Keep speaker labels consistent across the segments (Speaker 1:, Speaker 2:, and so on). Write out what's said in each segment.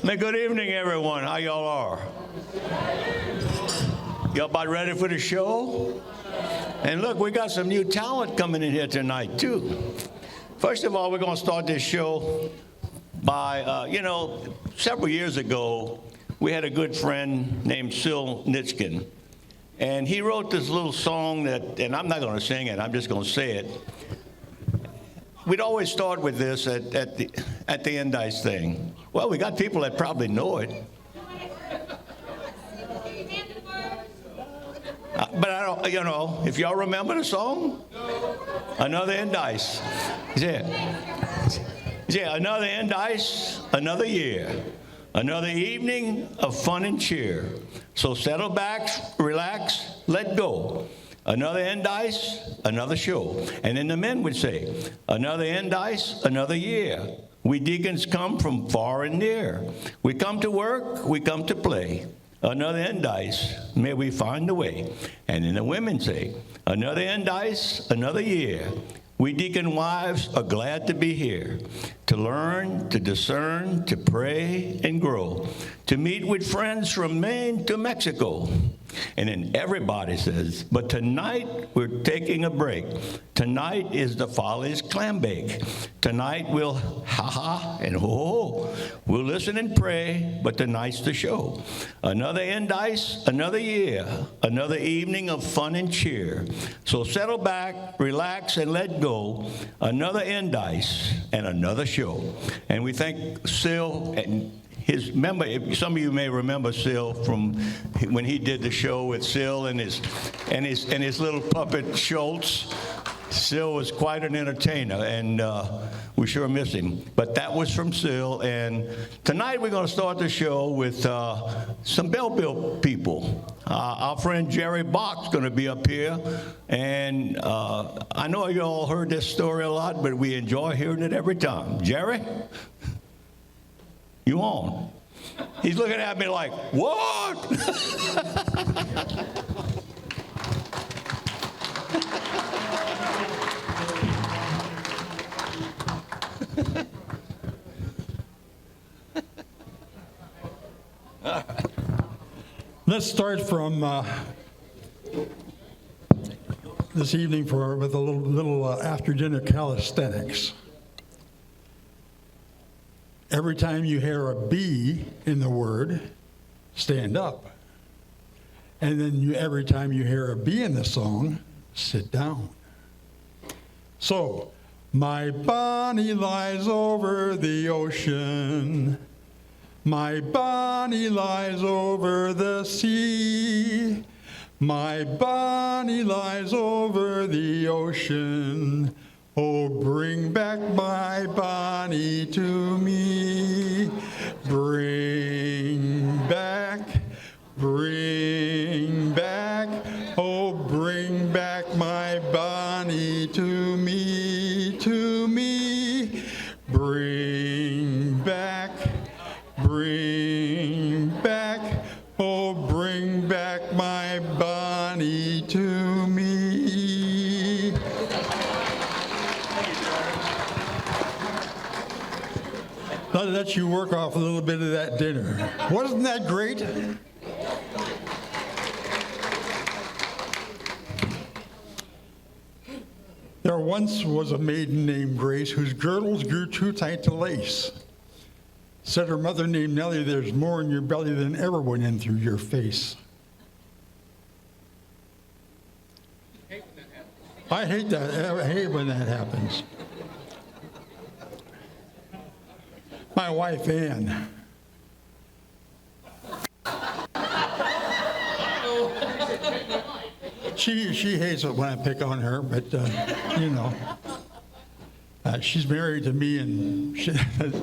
Speaker 1: Man, good evening, everyone. How y'all are? Y'all about ready for the show? And look, we got some new talent coming in here tonight, too. First of all, we're going to start this show by, several years ago, we had a good friend named Sil Nitskin. And he wrote this little song that, and I'm not going to sing it, I'm just going to say it. We'd always start with this at the Endice thing. Well, we got people that probably know it. But I don't, if y'all remember the song? Another Endice. Yeah, another Endice, another year. Another evening of fun and cheer. So settle back, relax, let go. Another Endice, another show. And then the men would say, another Endice, another year. We deacons come from far and near. We come to work, we come to play. Another Endice, may we find the way. And then the women say, another Endice, another year. We deacon wives are glad to be here, to learn, to discern, to pray and grow, to meet with friends from Maine to Mexico. And then everybody says, but tonight we're taking a break. Tonight is the Follies clam bake. Tonight we'll ha-ha and ho-ho. We'll listen and pray, but tonight's the show. Another Endice, another year, another evening of fun and cheer. So settle back, relax, and let go. Another Endice and another show. And we thank Sil and some of you may remember Sil from when he did the show with Sil and his little puppet Schultz. Sil was quite an entertainer, and we sure miss him. But that was from Sil, and tonight we're going to start the show with some Belleville people. Our friend Jerry Bach's going to be up here, and I know you all heard this story a lot, but we enjoy hearing it every time. Jerry? You on? He's looking at me like, what?
Speaker 2: Let's start from this evening with a little after-dinner calisthenics. Every time you hear a B in the word, stand up. And then every time you hear a B in the song, sit down. So, my Bonnie lies over the ocean. My Bonnie lies over the sea. My Bonnie lies over the ocean. Oh, bring back my Bonnie to me. Bring back, oh, bring back my Bonnie to me, to me. Bring back, oh, bring back my Bonnie to me. I'll let you work off a little bit of that dinner. Wasn't that great? There once was a maiden named Grace whose girdles grew too tight to lace. Said her mother named Nellie, there's more in your belly than ever went in through your face. I hate that. I hate when that happens. My wife, Ann. She hates it when I pick on her, but, she's married to me, and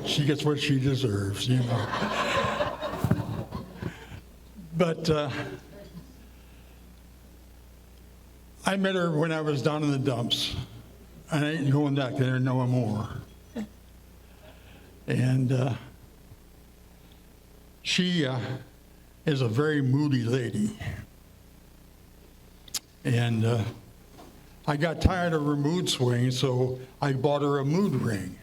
Speaker 2: she gets what she deserves, But I met her when I was down in the dumps. I ain't going back there no more. And she is a very moody lady. And I got tired of her mood swings, so I bought her a mood ring.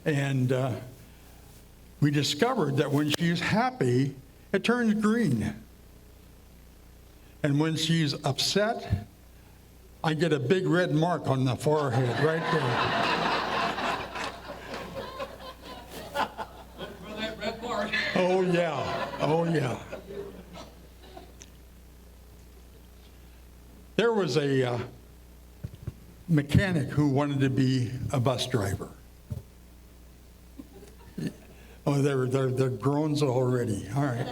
Speaker 2: And we discovered that when she's happy, it turns green. And when she's upset, I get a big red mark on the forehead right there.
Speaker 3: For that red mark.
Speaker 2: Oh, yeah. Oh, yeah. There was a mechanic who wanted to be a bus driver. Oh, they're groans already. All right.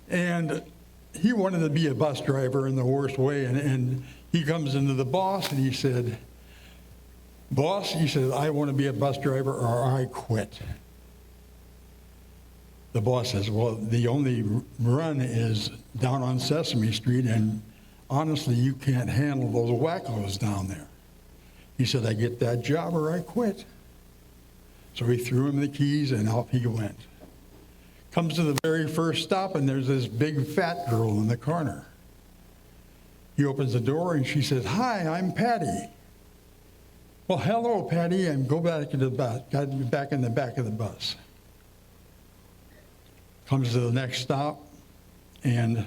Speaker 2: And he wanted to be a bus driver in the worst way. And he comes into the boss and he said, "Boss," he said, "I want to be a bus driver or I quit." The boss says, "Well, the only run is down on Sesame Street, and honestly, you can't handle those wackos down there." He said, "I get that job or I quit." So he threw him the keys and off he went. Comes to the very first stop and there's this big fat girl in the corner. He opens the door and she says, "Hi, I'm Patty." "Well, hello, Patty," and go back in the back, got back in the back of the bus. Comes to the next stop and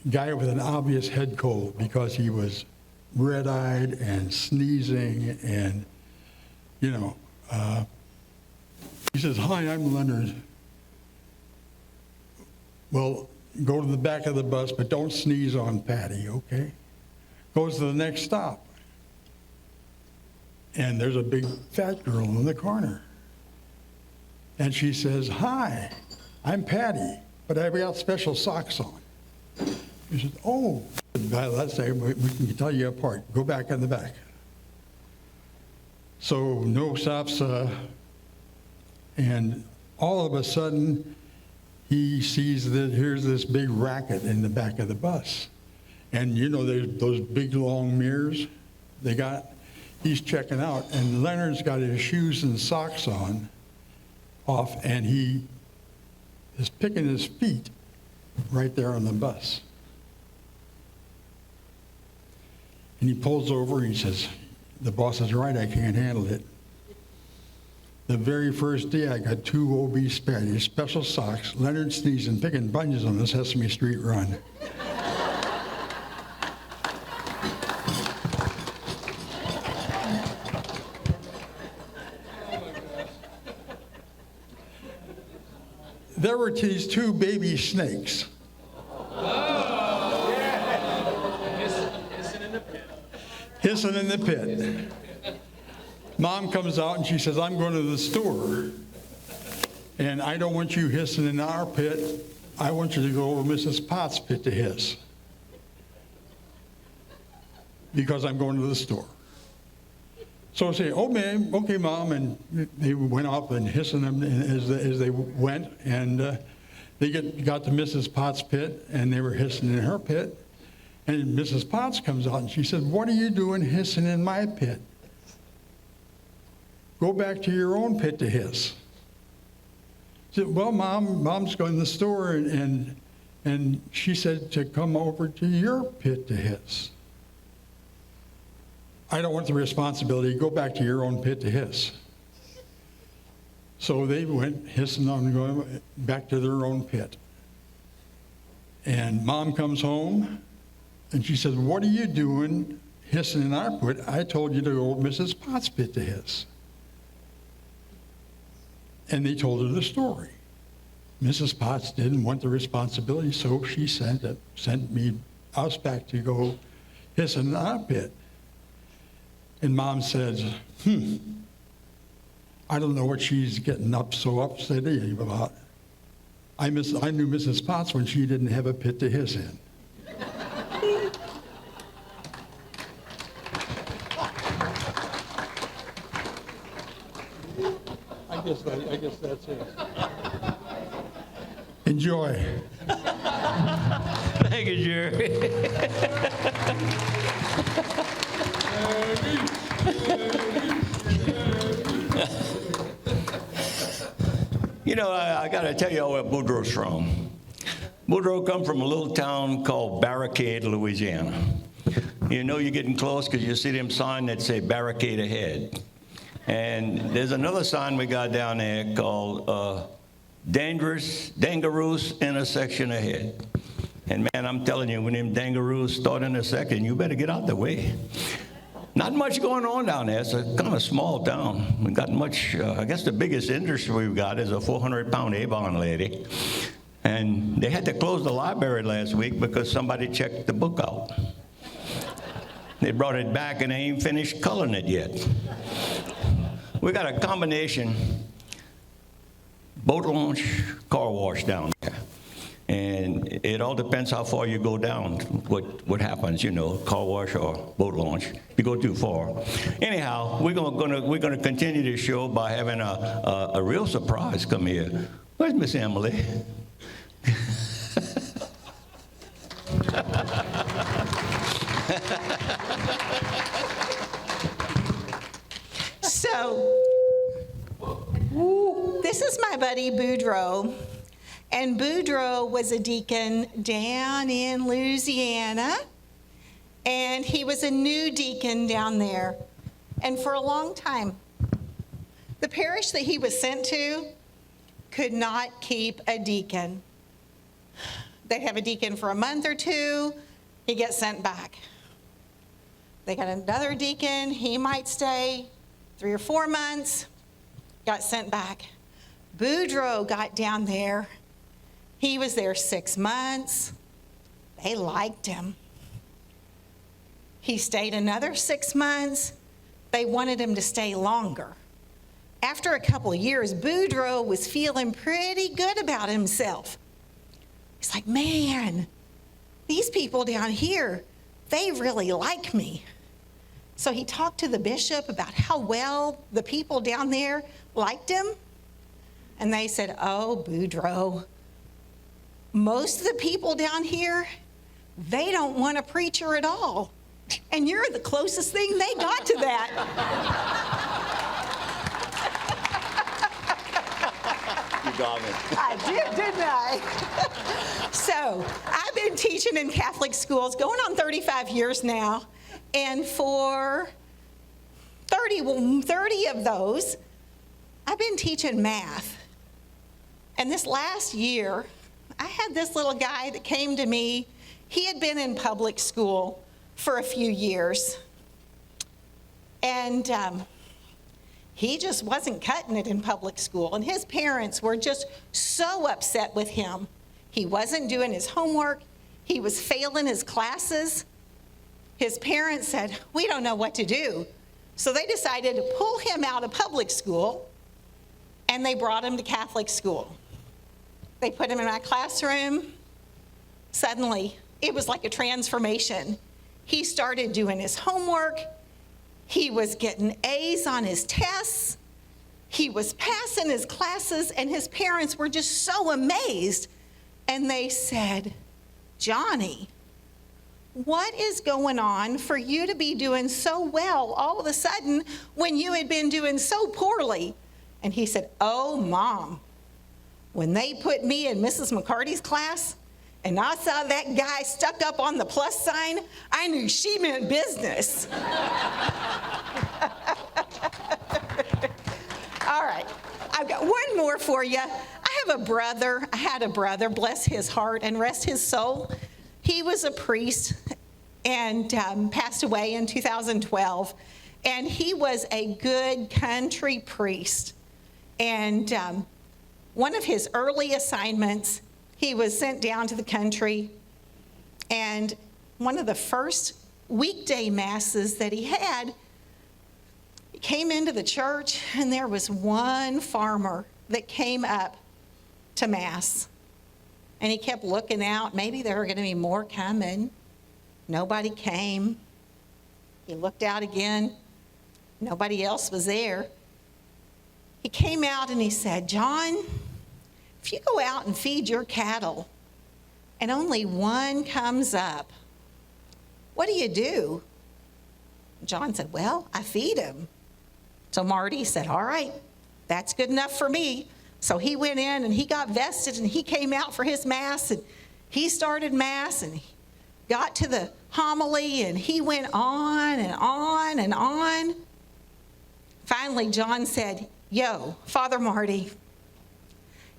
Speaker 2: guy with an obvious head cold because he was red-eyed and sneezing and, you know, he says, "Hi, I'm Leonard." "Well, go to the back of the bus, but don't sneeze on Patty, okay?" Goes to the next stop. And there's a big fat girl in the corner. And she says, "Hi, I'm Patty, but I've got special socks on." He says, "Oh, let's say we can tell you apart. Go back in the back." So no stops, and all of a sudden, he sees that here's this big racket in the back of the bus. And you know, there's those big long mirrors they got. He's checking out, and Leonard's got his shoes and socks off, and he is picking his feet right there on the bus. And he pulls over and he says, "The boss is right, I can't handle it. The very first day I got 2 obese Patties, special socks, Leonard sneezing, picking bunches on the Sesame Street run." There were these 2 baby snakes. Hissing in the pit. Mom comes out and she says, "I'm going to the store, and I don't want you hissing in our pit. I want you to go over Mrs. Potts' pit to hiss, because I'm going to the store." So I say, "Oh, man, okay, Mom," and they went off and hissing them as they went, and they got to Mrs. Potts' pit, and they were hissing in her pit, and Mrs. Potts comes out and she said, "What are you doing hissing in my pit? Go back to your own pit to hiss." She said, "Well, Mom's going to the store, and she said to come over to your pit to hiss." "I don't want the responsibility. Go back to your own pit to hiss." So they went hissing on, going back to their own pit. And Mom comes home, and she says, "What are you doing hissing in our pit? I told you to go to Mrs. Potts' pit to hiss." And they told her the story. Mrs. Potts didn't want the responsibility, so she sent us back to go hissing in our pit. And Mom says, "I don't know what she's getting so upset about. I knew Mrs. Potts when she didn't have a pit to hiss in." I guess that's it. Enjoy.
Speaker 1: Thank you, Jerry. You know, I got to tell you where Boudreaux's from. Boudreaux come from a little town called Barricade, Louisiana. You know you're getting close because you see them sign that say "Barricade Ahead." And there's another sign we got down there called Dangerous Intersection Ahead. And man, I'm telling you, when them dangaroos start intersecting, you better get out the way. Not much going on down there. It's a kind of small town. We got much, I guess the biggest industry we've got is a 400-pound Avon lady. And they had to close the library last week because somebody checked the book out. They brought it back and they ain't finished coloring it yet. We got a combination boat launch, car wash down there. And it all depends how far you go down, what happens, you know, car wash or boat launch. If you go too far. Anyhow, we're gonna continue this show by having a real surprise come here. Where's Miss Emily?
Speaker 4: So, this is my buddy Boudreaux. And Boudreaux was a deacon down in Louisiana. And he was a new deacon down there. And for a long time, the parish that he was sent to could not keep a deacon. They'd have a deacon for a month or two, he'd get sent back. They got another deacon, he might stay 3 or 4 months, got sent back. Boudreaux got down there. He was there 6 months. They liked him. He stayed another 6 months. They wanted him to stay longer. After a couple of years, Boudreaux was feeling pretty good about himself. He's like, man, these people down here, they really like me. So he talked to the bishop about how well the people down there liked him. And they said, oh, Boudreaux, most of the people down here, they don't want a preacher at all. And you're the closest thing they got to that.
Speaker 1: You got me.
Speaker 4: I did, didn't I? So I've been teaching in Catholic schools going on 35 years now. And for 30 of those, I've been teaching math. And this last year, I had this little guy that came to me. He had been in public school for a few years. And he just wasn't cutting it in public school. And his parents were just so upset with him. He wasn't doing his homework. He was failing his classes. His parents said, we don't know what to do. So they decided to pull him out of public school, and they brought him to Catholic school. They put him in my classroom. Suddenly, it was like a transformation. He started doing his homework. He was getting A's on his tests. He was passing his classes, and his parents were just so amazed. And they said, Johnny, what is going on for you to be doing so well all of a sudden when you had been doing so poorly? And he said, oh, Mom, when they put me in Mrs. McCarty's class and I saw that guy stuck up on the plus sign, I knew she meant business. All right, I've got one more for you. I had a brother, bless his heart and rest his soul. He was a priest and passed away in 2012. And he was a good country priest. And one of his early assignments, he was sent down to the country. And one of the first weekday masses that he had, he came into the church, and there was one farmer that came up to mass. And he kept looking out. Maybe there were going to be more coming. Nobody came. He looked out again. Nobody else was there. He came out and he said, John, if you go out and feed your cattle and only one comes up, what do? John said, well, I feed him. So Marty said, all right, that's good enough for me. So he went in and he got vested and he came out for his mass and he started mass and he got to the homily and he went on and on and on. Finally, John said, "Yo, Father Marty,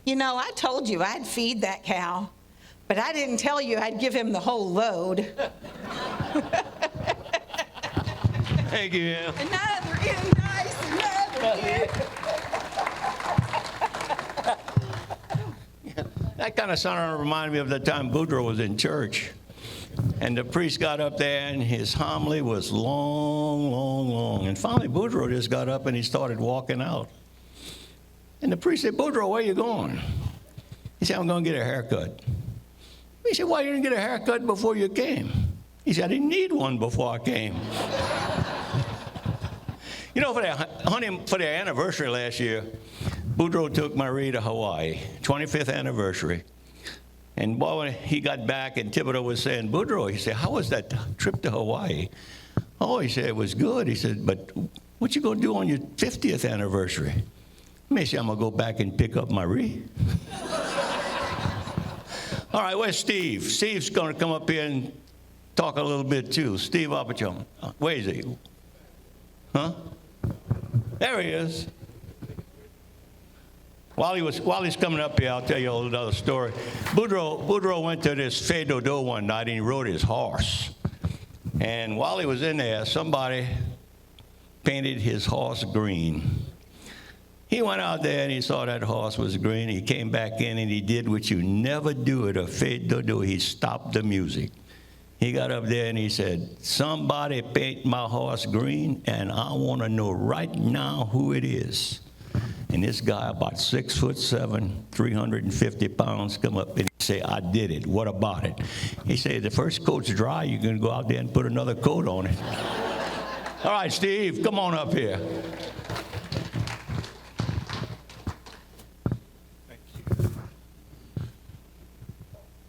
Speaker 4: you know, I told you I'd feed that cow, but I didn't tell you I'd give him the whole load."
Speaker 1: Thank you, Al.
Speaker 4: Another Indice, another year.
Speaker 1: That kind of sounded reminded me of the time Boudreaux was in church. And the priest got up there, and his homily was long, long, long. And finally, Boudreaux just got up, and he started walking out. And the priest said, "Boudreaux, where you going?" He said, "I'm going to get a haircut." He said, "Why you didn't get a haircut before you came?" He said, "I didn't need one before I came." You know, for their anniversary last year, Boudreaux took Marie to Hawaii, 25th anniversary. And boy, when he got back and Thibodeau was saying, "Boudreaux," he said, "how was that trip to Hawaii?" "Oh," he said, "it was good." He said, "But what you going to do on your 50th anniversary?" "He said, I'm going to go back and pick up Marie." All right, where's Steve? Steve's going to come up here and talk a little bit too. Steve Opachon. Where is he? Huh? There he is. While he's coming up here, I'll tell you another story. Boudreaux went to this Fais Dodo one night, and he rode his horse. And while he was in there, somebody painted his horse green. He went out there, and he saw that horse was green. He came back in, and he did what you never do at a Fais Dodo. He stopped the music. He got up there, and he said, "Somebody paint my horse green, and I want to know right now who it is." And this guy, about 6'7", 350 pounds, come up and say, "I did it. What about it?" He said, "The first coat's dry. You can go out there and put another coat on it." All right, Steve, come on up here.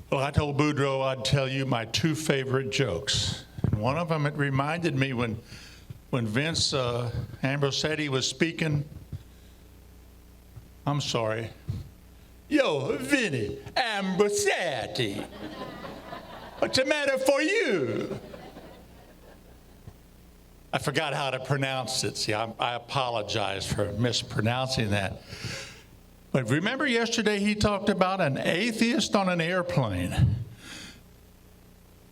Speaker 5: Well, I told Boudreaux I'd tell you my two favorite jokes. And one of them, it reminded me when Vince Ambrosetti was speaking. I'm sorry. "Yo, Vinny Ambrosetti, what's the matter for you?" I forgot how to pronounce it. See, I apologize for mispronouncing that. But remember yesterday he talked about an atheist on an airplane.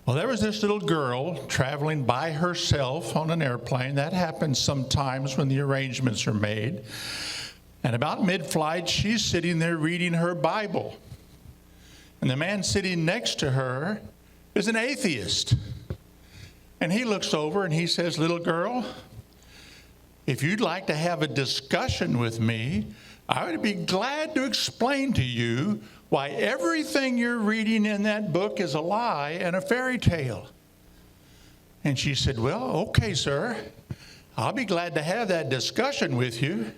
Speaker 5: Well, there was this little girl traveling by herself on an airplane. That happens sometimes when the arrangements are made. And about mid-flight, she's sitting there reading her Bible. And the man sitting next to her is an atheist. And he looks over and he says, "Little girl, if you'd like to have a discussion with me, I would be glad to explain to you why everything you're reading in that book is a lie and a fairy tale." And she said, "Well, okay, sir. I'll be glad to have that discussion with you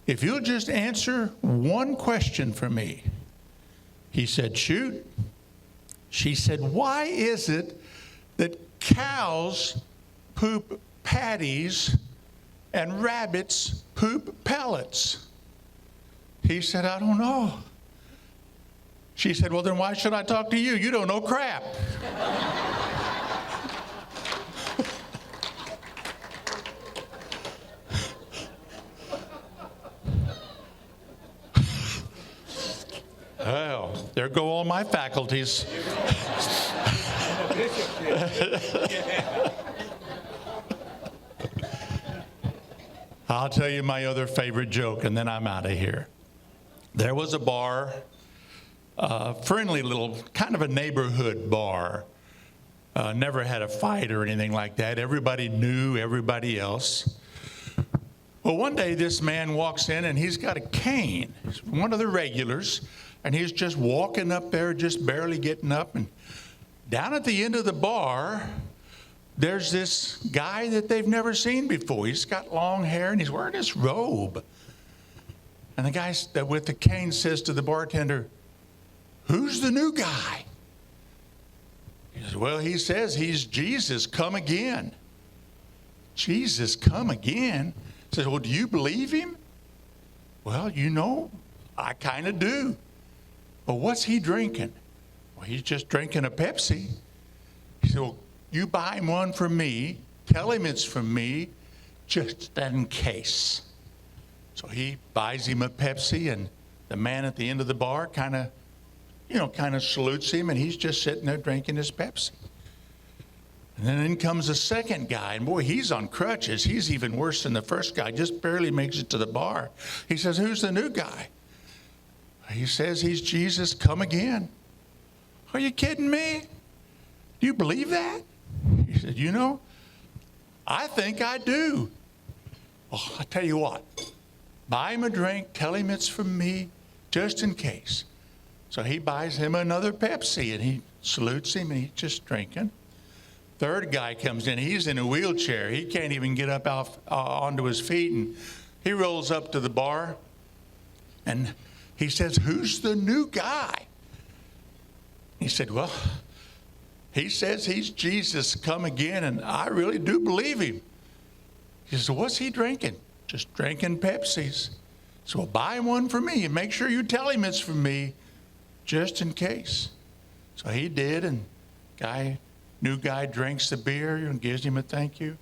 Speaker 5: if you'll just answer one question for me." He said, "Shoot." She said, "Why is it that cows poop patties and rabbits poop pellets?" He said, "I don't know." She said, "Well, then why should I talk to you? You don't know crap." Well, there go all my faculties. I'll tell you my other favorite joke, and then I'm out of here. There was a bar, a friendly little, kind of a neighborhood bar. Never had a fight or anything like that. Everybody knew everybody else. Well, one day this man walks in, and he's got a cane. He's one of the regulars, and he's just walking up there, just barely getting up. And down at the end of the bar, there's this guy that they've never seen before. He's got long hair, and he's wearing this robe. And the guy with the cane says to the bartender, "Who's the new guy?" He says, "Well, he says he's Jesus come again." "Jesus come again?" He says, "Well, do you believe him?" "Well, you know, I kind of do." "Well, what's he drinking?" "Well, he's just drinking a Pepsi." He said, "Well, you buy him one from me, tell him it's from me, just in case. So he buys him a Pepsi, and the man at the end of the bar kind of salutes him, and he's just sitting there drinking his Pepsi. And then in comes a second guy, and boy, he's on crutches. He's even worse than the first guy, just barely makes it to the bar. He says, "Who's the new guy?" He says, "He's Jesus come again." "Are you kidding me? Do you believe that?" He said, "I think I do." "Well, I'll tell you what, buy him a drink, tell him it's from me, just in case." So he buys him another Pepsi, and he salutes him, and he's just drinking. Third guy comes in. He's in a wheelchair. He can't even get up onto his feet, and he rolls up to the bar, and he says, "Who's the new guy?" He said, "Well, he says he's Jesus come again, and I really do believe him." He says, "What's he drinking?" "Just drinking Pepsis." So, "Well, buy him one for me, and make sure you tell him it's from me, just in case." So he did, and new guy drinks the beer and gives him a thank you.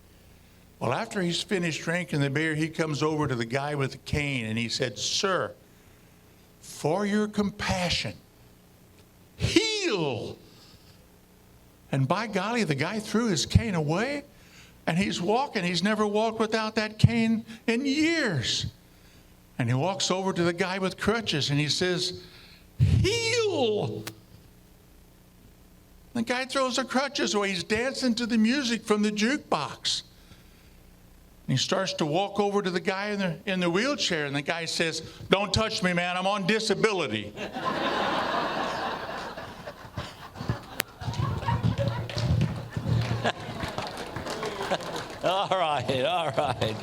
Speaker 5: Well, after he's finished drinking the beer, he comes over to the guy with the cane, and he said, "Sir, for your compassion, heal." And by golly, the guy threw his cane away, and he's walking. He's never walked without that cane in years. And he walks over to the guy with crutches, and he says, "Heal." The guy throws the crutches away. He's dancing to the music from the jukebox. And he starts to walk over to the guy in the wheelchair, and the guy says, "Don't touch me, man. I'm on disability."
Speaker 1: All right.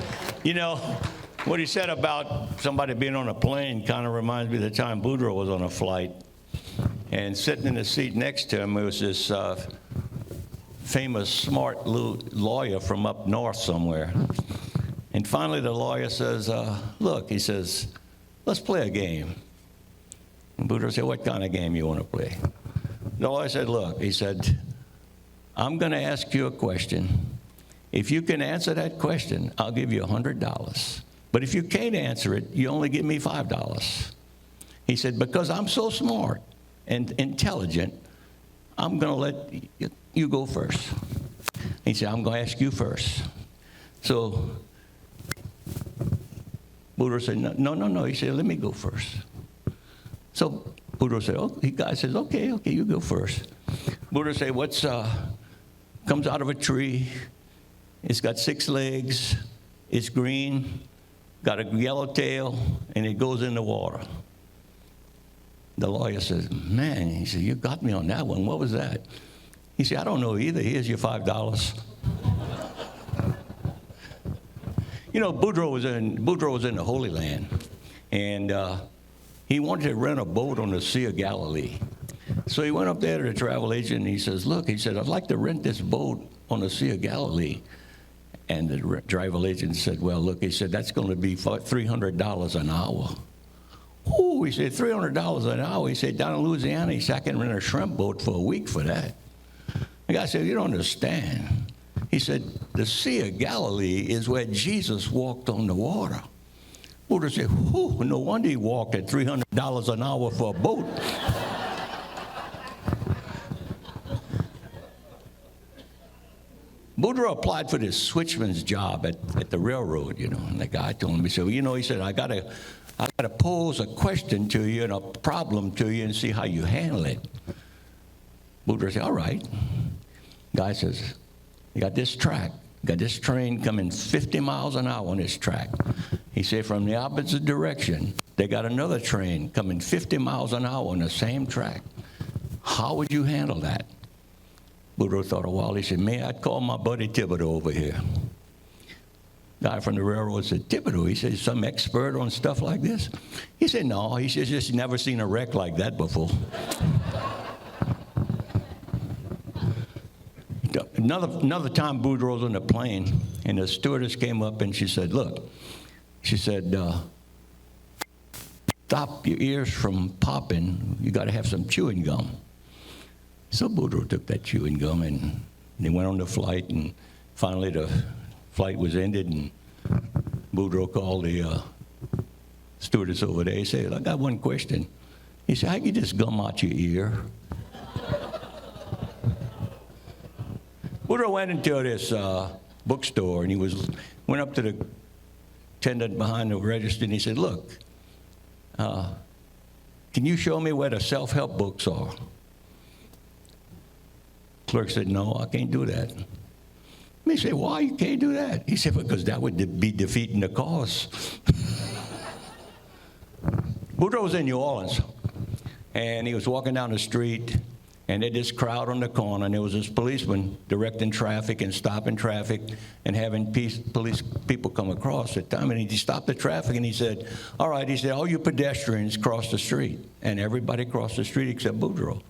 Speaker 1: What he said about somebody being on a plane kind of reminds me of the time Boudreaux was on a flight. And sitting in the seat next to him was this famous, smart little lawyer from up north somewhere. And finally the lawyer says, "Look," he says, "let's play a game." And Boudreaux said, "What kind of game you want to play?" The lawyer said, "Look," he said, "I'm going to ask you a question. If you can answer that question, I'll give you $100. But if you can't answer it, you only give me $5. He said, "Because I'm so smart and intelligent, I'm going to let you go first." He said, "I'm going to ask you first." So Boudreaux said, No. He said, "Let me go first." So Boudreaux said, the guy says, okay, you go first. Boudreaux said, comes out of a tree. It's got 6 legs. It's green, got a yellow tail, and it goes in the water. The lawyer says, "Man," he said, "you got me on that one. What was that?" He said, "I don't know either. Here's your $5. Boudreaux was in the Holy Land, and he wanted to rent a boat on the Sea of Galilee. So he went up there to the travel agent, and he says, "Look," he said, "I'd like to rent this boat on the Sea of Galilee." And the travel agent said, "Well, look," he said, "that's going to be $300 an hour." "Oh," he said, $300 an hour. He said, "Down in Louisiana," he said, "I can rent a shrimp boat for a week for that." The guy said, "You don't understand." He said, "The Sea of Galilee is where Jesus walked on the water." Boudreaux said, "No wonder he walked at $300 an hour for a boat." Boudreaux applied for this switchman's job at the railroad, and the guy told him, he said, I got to pose a question to you and a problem to you and see how you handle it. Boudreaux said, "All right." Guy says, "You got this track, got this train coming 50 miles an hour on this track." He said, "From the opposite direction, they got another train coming 50 miles an hour on the same track. How would you handle that?" Boudreaux thought a while. He said, I'd call my buddy Thibodeau over here." Guy from the railroad said, "Thibodeau?" He said, "Some expert on stuff like this?" He said, "No." He said, "Just never seen a wreck like that before." Another time, Boudreaux was on the plane, and the stewardess came up and she said, "Look," she said, "stop your ears from popping. You got to have some chewing gum." So Boudreaux took that chewing gum, and they went on the flight, and finally the flight was ended, and Boudreaux called the stewardess over there. He said, I got one question. He said, how you just gum out your ear? Boudreaux went into this bookstore, and he went up to the attendant behind the register, and he said, look, can you show me where the self-help books are? Clerk said, no, I can't do that. He said, why you can't do that? He said, because that would be defeating the cause. Boudreaux was in New Orleans, and he was walking down the street, and there this crowd on the corner, and there was this policeman directing traffic and stopping traffic and having police people come across at the time. And he stopped the traffic, and he said, all right, he said, all you pedestrians cross the street. And everybody crossed the street except Boudreaux.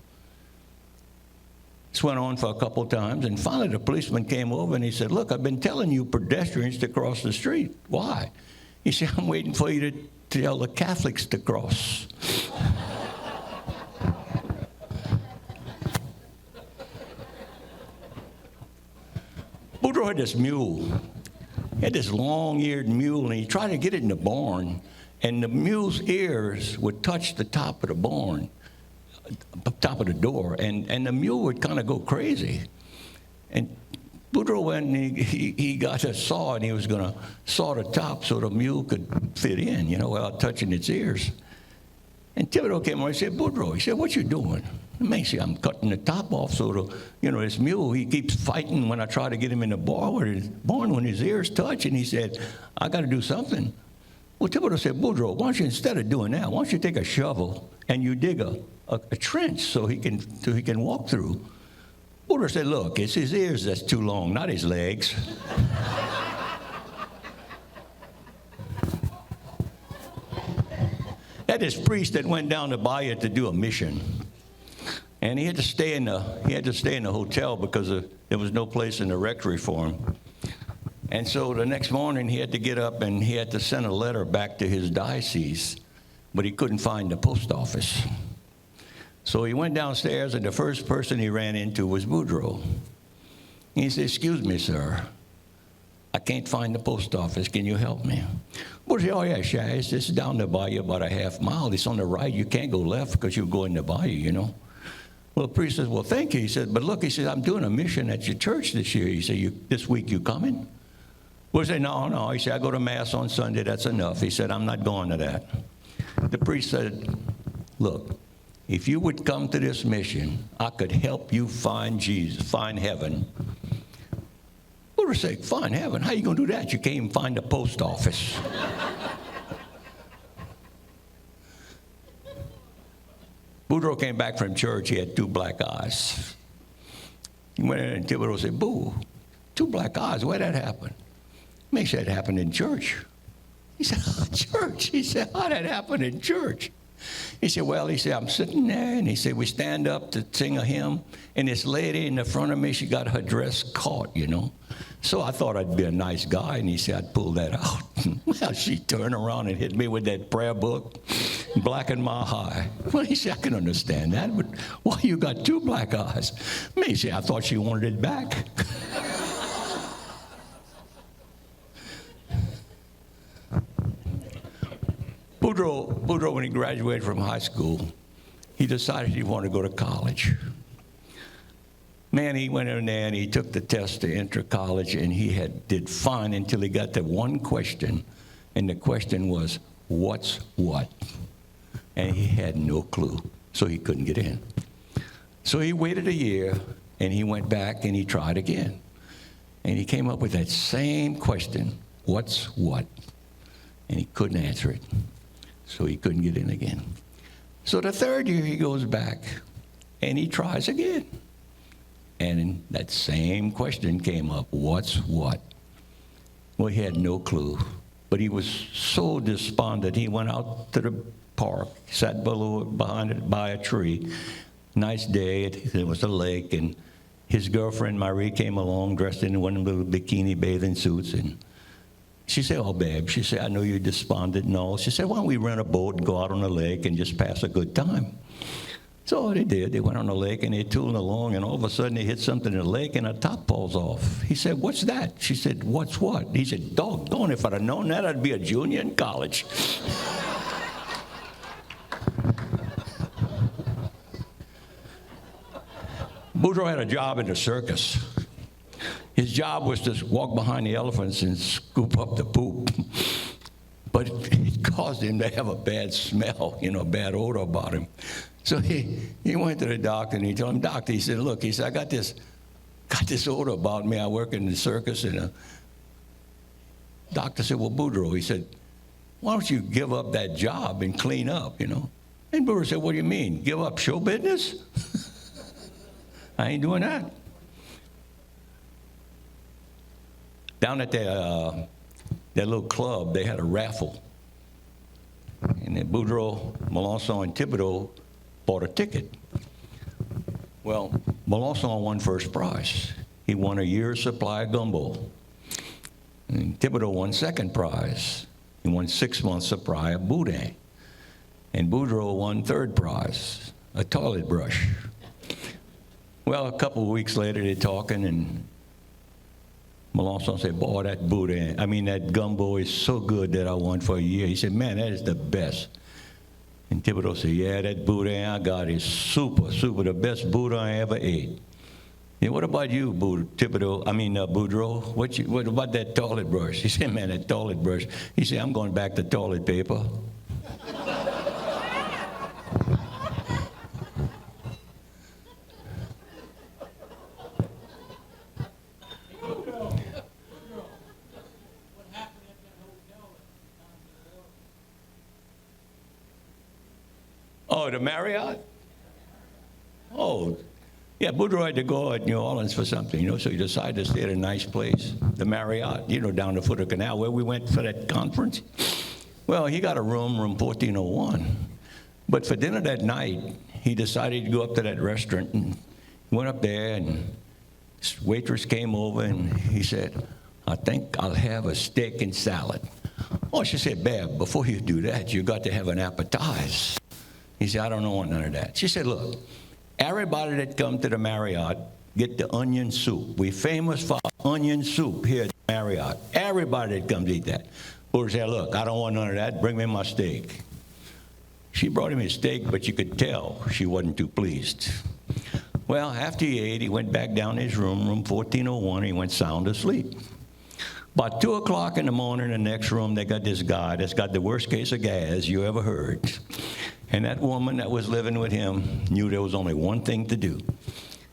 Speaker 1: This went on for a couple times, and finally the policeman came over, and he said, look, I've been telling you pedestrians to cross the street. Why? He said, I'm waiting for you to tell the Catholics to cross. Boudreaux had this mule. He had this long-eared mule, and he tried to get it in the barn, and the mule's ears would touch the top of the barn, top of the door, and the mule would kind of go crazy. And Boudreaux went and he got a saw, and he was going to saw the top so the mule could fit in, without touching its ears. And Thibodeau came over and said, Boudreaux, he said, what you doing? Man, see, I'm cutting the top off so this mule, he keeps fighting when I try to get him in the barn when his ears touch. And he said, I got to do something. Well, Thibodeau said, Boudreaux, why don't you, instead of doing that, why don't you take a shovel and you dig a trench so he can walk through? Boudreaux said, look, it's his ears that's too long, not his legs. Had this priest that went down to Bahia to do a mission, and he had to stay in the hotel because there was no place in the rectory for him. And so the next morning he had to get up and he had to send a letter back to his diocese, but he couldn't find the post office. So he went downstairs, and the first person he ran into was Boudreaux. He said, excuse me, sir, I can't find the post office. Can you help me? Boudreaux said, oh, yeah, sure. It's just down the bayou about a half mile. It's on the right. You can't go left because you'll go in the bayou, Well, the priest says, well, thank you. He said, but look, he said, I'm doing a mission at your church this year. He said, this week you coming? Boudreaux said, no. He said, I go to Mass on Sunday. That's enough. He said, I'm not going to that. The priest said, look, if you would come to this mission, I could help you find Jesus, find heaven. Boudreaux said, find heaven? How you going to do that? You can't even find the post office. Boudreaux came back from church. He had 2 black eyes. He went in, and Thibodeau said, Boo, 2 black eyes, where'd that happen? He said, it happened in church. He said, church? He said, how'd that happen in church? He said, well, I'm sitting there, and he said, we stand up to sing a hymn, and this lady in the front of me, she got her dress caught, So I thought I'd be a nice guy, and he said, I'd pull that out. Well, she turned around and hit me with that prayer book, blackened my eye. Well, he said, I can understand that, but why you got 2 black eyes? He said, I thought she wanted it back. Boudreaux, when he graduated from high school, he decided he wanted to go to college. Man, he went in there and he took the test to enter college, and he did fine until he got to one question, and the question was, what's what? And he had no clue, so he couldn't get in. So he waited a year, and he went back and he tried again. And he came up with that same question, what's what? And he couldn't answer it. So he couldn't get in again. So the 3rd year he goes back and he tries again. And that same question came up, what's what? Well, he had no clue. But he was so despondent, he went out to the park, sat by a tree. Nice day, there was a lake, and his girlfriend Marie came along dressed in one of the little bikini bathing suits, and she said, oh, babe, she said, I know you're despondent and all. She said, why don't we rent a boat and go out on the lake and just pass a good time? So they did. They went on the lake and they tooling along, and all of a sudden they hit something in the lake and a top falls off. He said, "What's that?" She said, "What's what?" He said, "Doggone, if I'd have known that, I'd be a junior in college." Boudreaux had a job in the circus. His job was to walk behind the elephants and scoop up the poop. But it caused him to have a bad smell, a bad odor about him. So he went to the doctor and he told him, "Doctor," he said, "Look," he said, "I got this odor about me. I work in the circus." And the doctor said, "Well, Boudreaux," he said, "why don't you give up that job and clean up, And Boudreaux said, "What do you mean? Give up show business? I ain't doing that." Down at that little club, they had a raffle. And then Boudreaux, Melanson, and Thibodeau bought a ticket. Well, Melanson won first prize. He won a year's supply of gumbo. And Thibodeau won second prize. He won 6 months' supply of boudin. And Boudreaux won third prize, a toilet brush. Well, a couple of weeks later, they're talking, and Melanson said, "Boy, that gumbo is so good that I won for a year." He said, "Man, that is the best." And Thibodeau said, "Yeah, that boudin I got is super, super, the best boudin I ever ate." "Yeah, what about you, Boudreaux? What about that toilet brush?" He said, "Man, that toilet brush." He said, "I'm going back to toilet paper." Oh, the Marriott? Oh, yeah, Boudreaux had to go at New Orleans for something, so he decided to stay at a nice place, the Marriott, down the foot of the canal where we went for that conference. Well, he got a room 1401. But for dinner that night, he decided to go up to that restaurant, and he went up there, and this waitress came over, and he said, "I think I'll have a steak and salad." Oh, she said, "Bab, before you do that, you got to have an appetizer." He said, "I don't want none of that." She said, "Look, everybody that come to the Marriott get the onion soup. We famous for onion soup here at the Marriott. Everybody that comes eat that." Boudreaux said, "Look, I don't want none of that. Bring me my steak." She brought him his steak, but you could tell she wasn't too pleased. Well, after he ate, he went back down to his room 1401, and he went sound asleep. About 2 o'clock in the morning, in the next room, they got this guy that's got the worst case of gas you ever heard. And that woman that was living with him knew there was only one thing to do.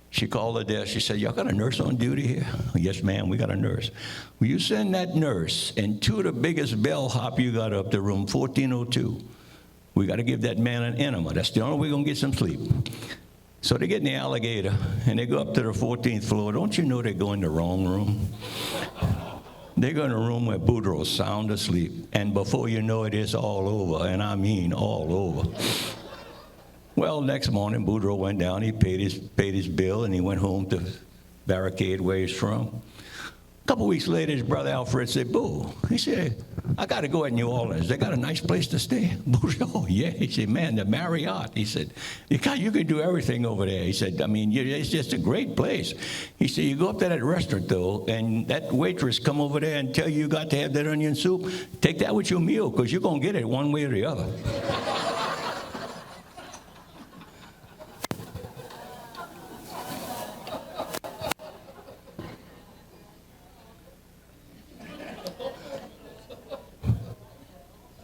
Speaker 1: She called the desk. She said, "Y'all got a nurse on duty here?" "Yes, ma'am, we got a nurse." "Will you send that nurse and 2 of the biggest bellhop you got up to room 1402? We got to give that man an enema. That's the only way we're going to get some sleep." So they get in the alligator, and they go up to the 14th floor. Don't you know they go in the wrong room? They go in a room where Boudreaux's sound asleep, and before you know it, it's all over, and I mean all over. Well, next morning, Boudreaux went down, he paid his bill, and he went home to barricade where he's from. A couple weeks later, his brother Alfred said, "Boo," he said, "I got to go to New Orleans. They got a nice place to stay." Boudreaux, "Oh, yeah." He said, "Man, the Marriott." He said, you can do everything over there." He said, "It's just a great place." He said, "You go up to that restaurant, though, and that waitress come over there and tell you got to have that onion soup. Take that with your meal, because you're going to get it one way or the other."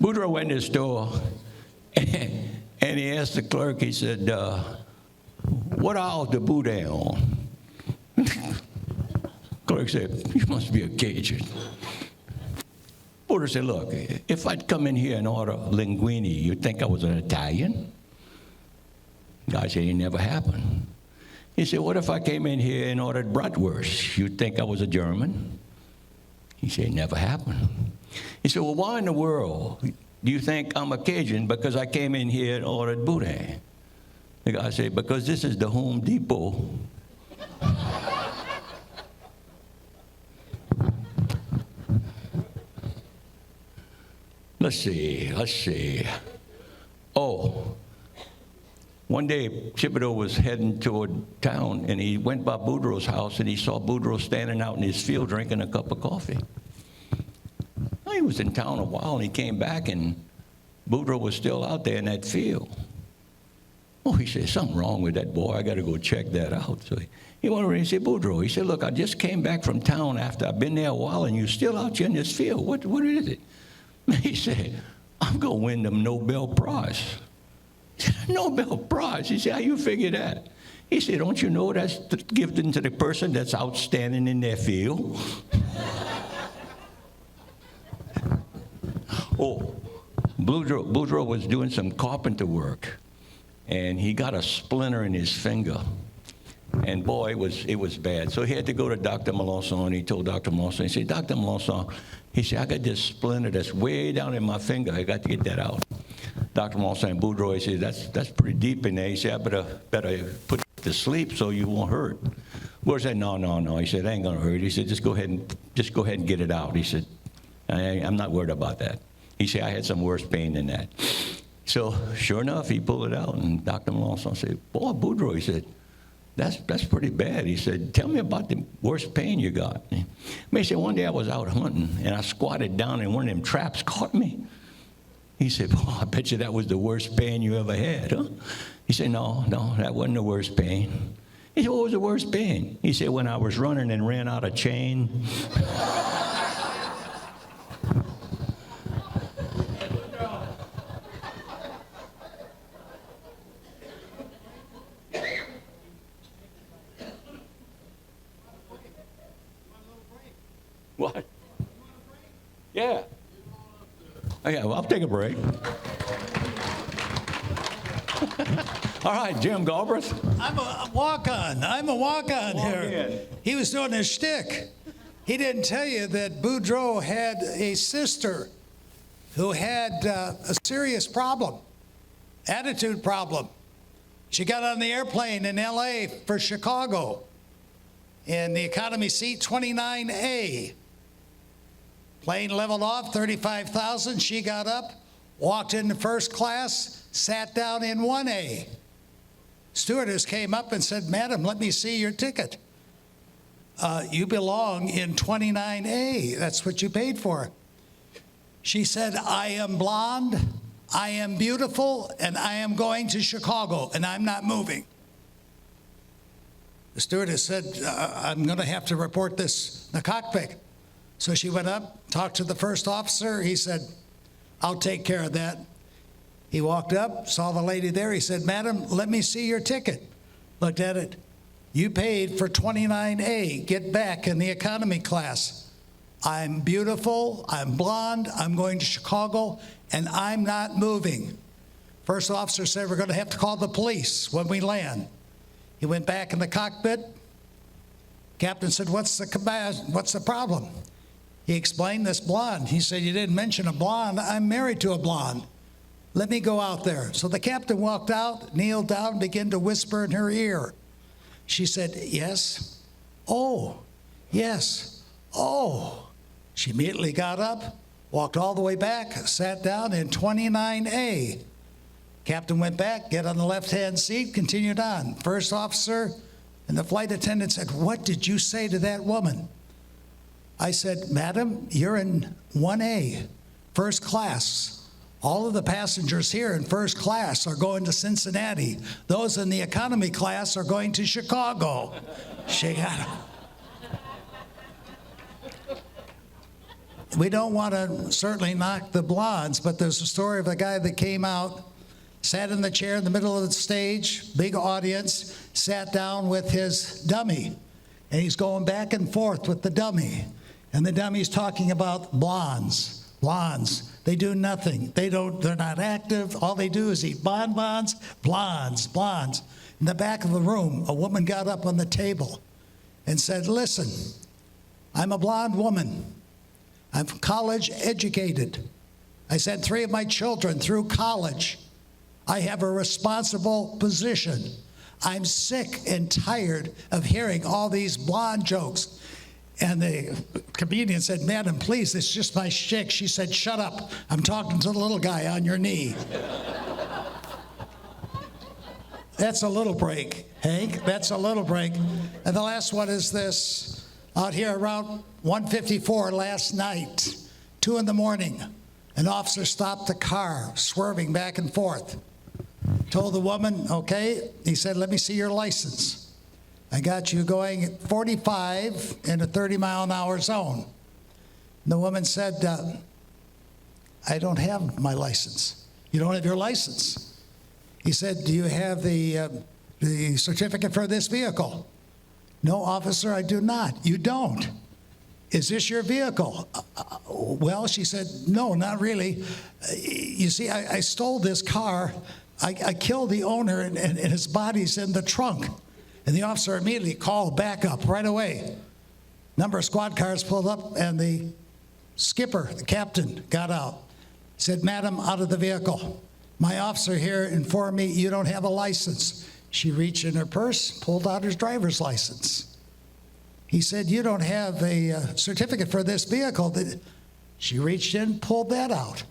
Speaker 1: Boudreaux went to the store, and he asked the clerk, he said, "What aisle's the boudin on?" Clerk said, "You must be a Cajun." Boudreaux said, "Look, if I'd come in here and order linguine, you'd think I was an Italian?" Guy said, "It never happened." He said, "What if I came in here and ordered bratwurst? You'd think I was a German?" He said, "It never happened." He said, "Well, why in the world do you think I'm a Cajun because I came in here and ordered boudin?" The guy said, "Because this is the Home Depot." Let's see. Oh, One day, Thibodeau was heading toward town, and he went by Boudreaux's house, and he saw Boudreaux standing out in his field drinking a cup of coffee. Well, he was in town a while, and he came back, and Boudreaux was still out there in that field. Oh, he said, something wrong with that boy. I got to go check that out. So he went over and he said, Boudreaux, he said, look, I just came back from town after I've been there a while, and you're still out here in this field. What is it? He said, I'm going to win the Nobel Prize. He said, Nobel Prize? He said, how you figure that? He said, don't you know that's given to the person that's outstanding in their field? Oh, Boudreaux was doing some carpenter work, and he got a splinter in his finger. And boy, it was bad. So he had to go to Dr. Melanson, and he told Dr. Melanson, he said, Dr. Melanson, he said, I got this splinter that's way down in my finger. I got to get that out. Dr. Melanson, Boudreaux, he said, that's pretty deep in there. He said, I better put it to sleep so you won't hurt. Boudreaux said, no. He said, it ain't gonna hurt. He said, just go ahead and get it out. He said, I'm not worried about that. He said, I had some worse pain than that. So sure enough, he pulled it out, and Dr. Melanson said, boy, Boudreaux, he said, that's pretty bad. He said, tell me about the worst pain you got. He said, one day I was out hunting, and I squatted down, and one of them traps caught me. He said, oh, I bet you that was the worst pain you ever had, huh? He said, no, that wasn't the worst pain. He said, what was the worst pain? He said, when I was running and ran out of chain. What? Yeah. Oh, yeah, well, I'll take a break. All right, Jim Galbraith.
Speaker 6: I'm a walk-on here. He was doing his shtick. He didn't tell you that Boudreaux had a sister who had a serious problem, attitude problem. She got on the airplane in L.A. for Chicago in the economy seat 29A. Plane leveled off, 35,000. She got up, walked into first class, sat down in 1A. Stewardess came up and said, Madam, let me see your ticket. You belong in 29A. That's what you paid for. She said, I am blonde, I am beautiful, and I am going to Chicago, and I'm not moving. The stewardess said, I'm going to have to report this in the cockpit. So she went up, talked to the first officer. He said, I'll take care of that. He walked up, saw the lady there. He said, Madam, let me see your ticket. Looked at it. You paid for 29A. Get back in the economy class. I'm beautiful, I'm blonde, I'm going to Chicago, and I'm not moving. First officer said, we're going to have to call the police when we land. He went back in the cockpit. Captain said, what's the problem? He explained this blonde. He said, you didn't mention a blonde. I'm married to a blonde. Let me go out there. So the captain walked out, kneeled down, began to whisper in her ear. She said, yes. Oh, yes. Oh. She immediately got up, walked all the way back, sat down in 29A. Captain went back, get on the left-hand seat, continued on. First officer and the flight attendant said, what did you say to that woman? I said, Madam, you're in 1A, first class. All of the passengers here in first class are going to Cincinnati. Those in the economy class are going to Chicago. She got it. We don't want to certainly knock the blondes, but there's a story of a guy that came out, sat in the chair in the middle of the stage, big audience, sat down with his dummy, and he's going back and forth with the dummy. And the dummy's talking about blondes. They do nothing. They're not active. All they do is eat bonbons. Blondes. In the back of the room, a woman got up on the table and said, listen, I'm a blonde woman. I'm college educated. I sent 3 of my children through college. I have a responsible position. I'm sick and tired of hearing all these blonde jokes. And the comedian said, Madam, please, it's just my shtick. She said, shut up. I'm talking to the little guy on your knee. That's a little break, Hank. That's a little break. And the last one is this. Out here around 1:54 last night, 2 in the morning, an officer stopped the car, swerving back and forth. Told the woman, okay. He said, let me see your license. I got you going at 45 in a 30-mile-an-hour zone. And the woman said, I don't have my license. You don't have your license. He said, do you have the certificate for this vehicle? No, officer, I do not. You don't. Is this your vehicle? Well, she said, no, not really. You see, I stole this car. I killed the owner, and his body's in the trunk. And the officer immediately called backup right away. Number of squad cars pulled up, and the skipper, the captain, got out. Said, madam, out of the vehicle. My officer here informed me you don't have a license. She reached in her purse, pulled out his driver's license. He said, you don't have a certificate for this vehicle. She reached in, pulled that out.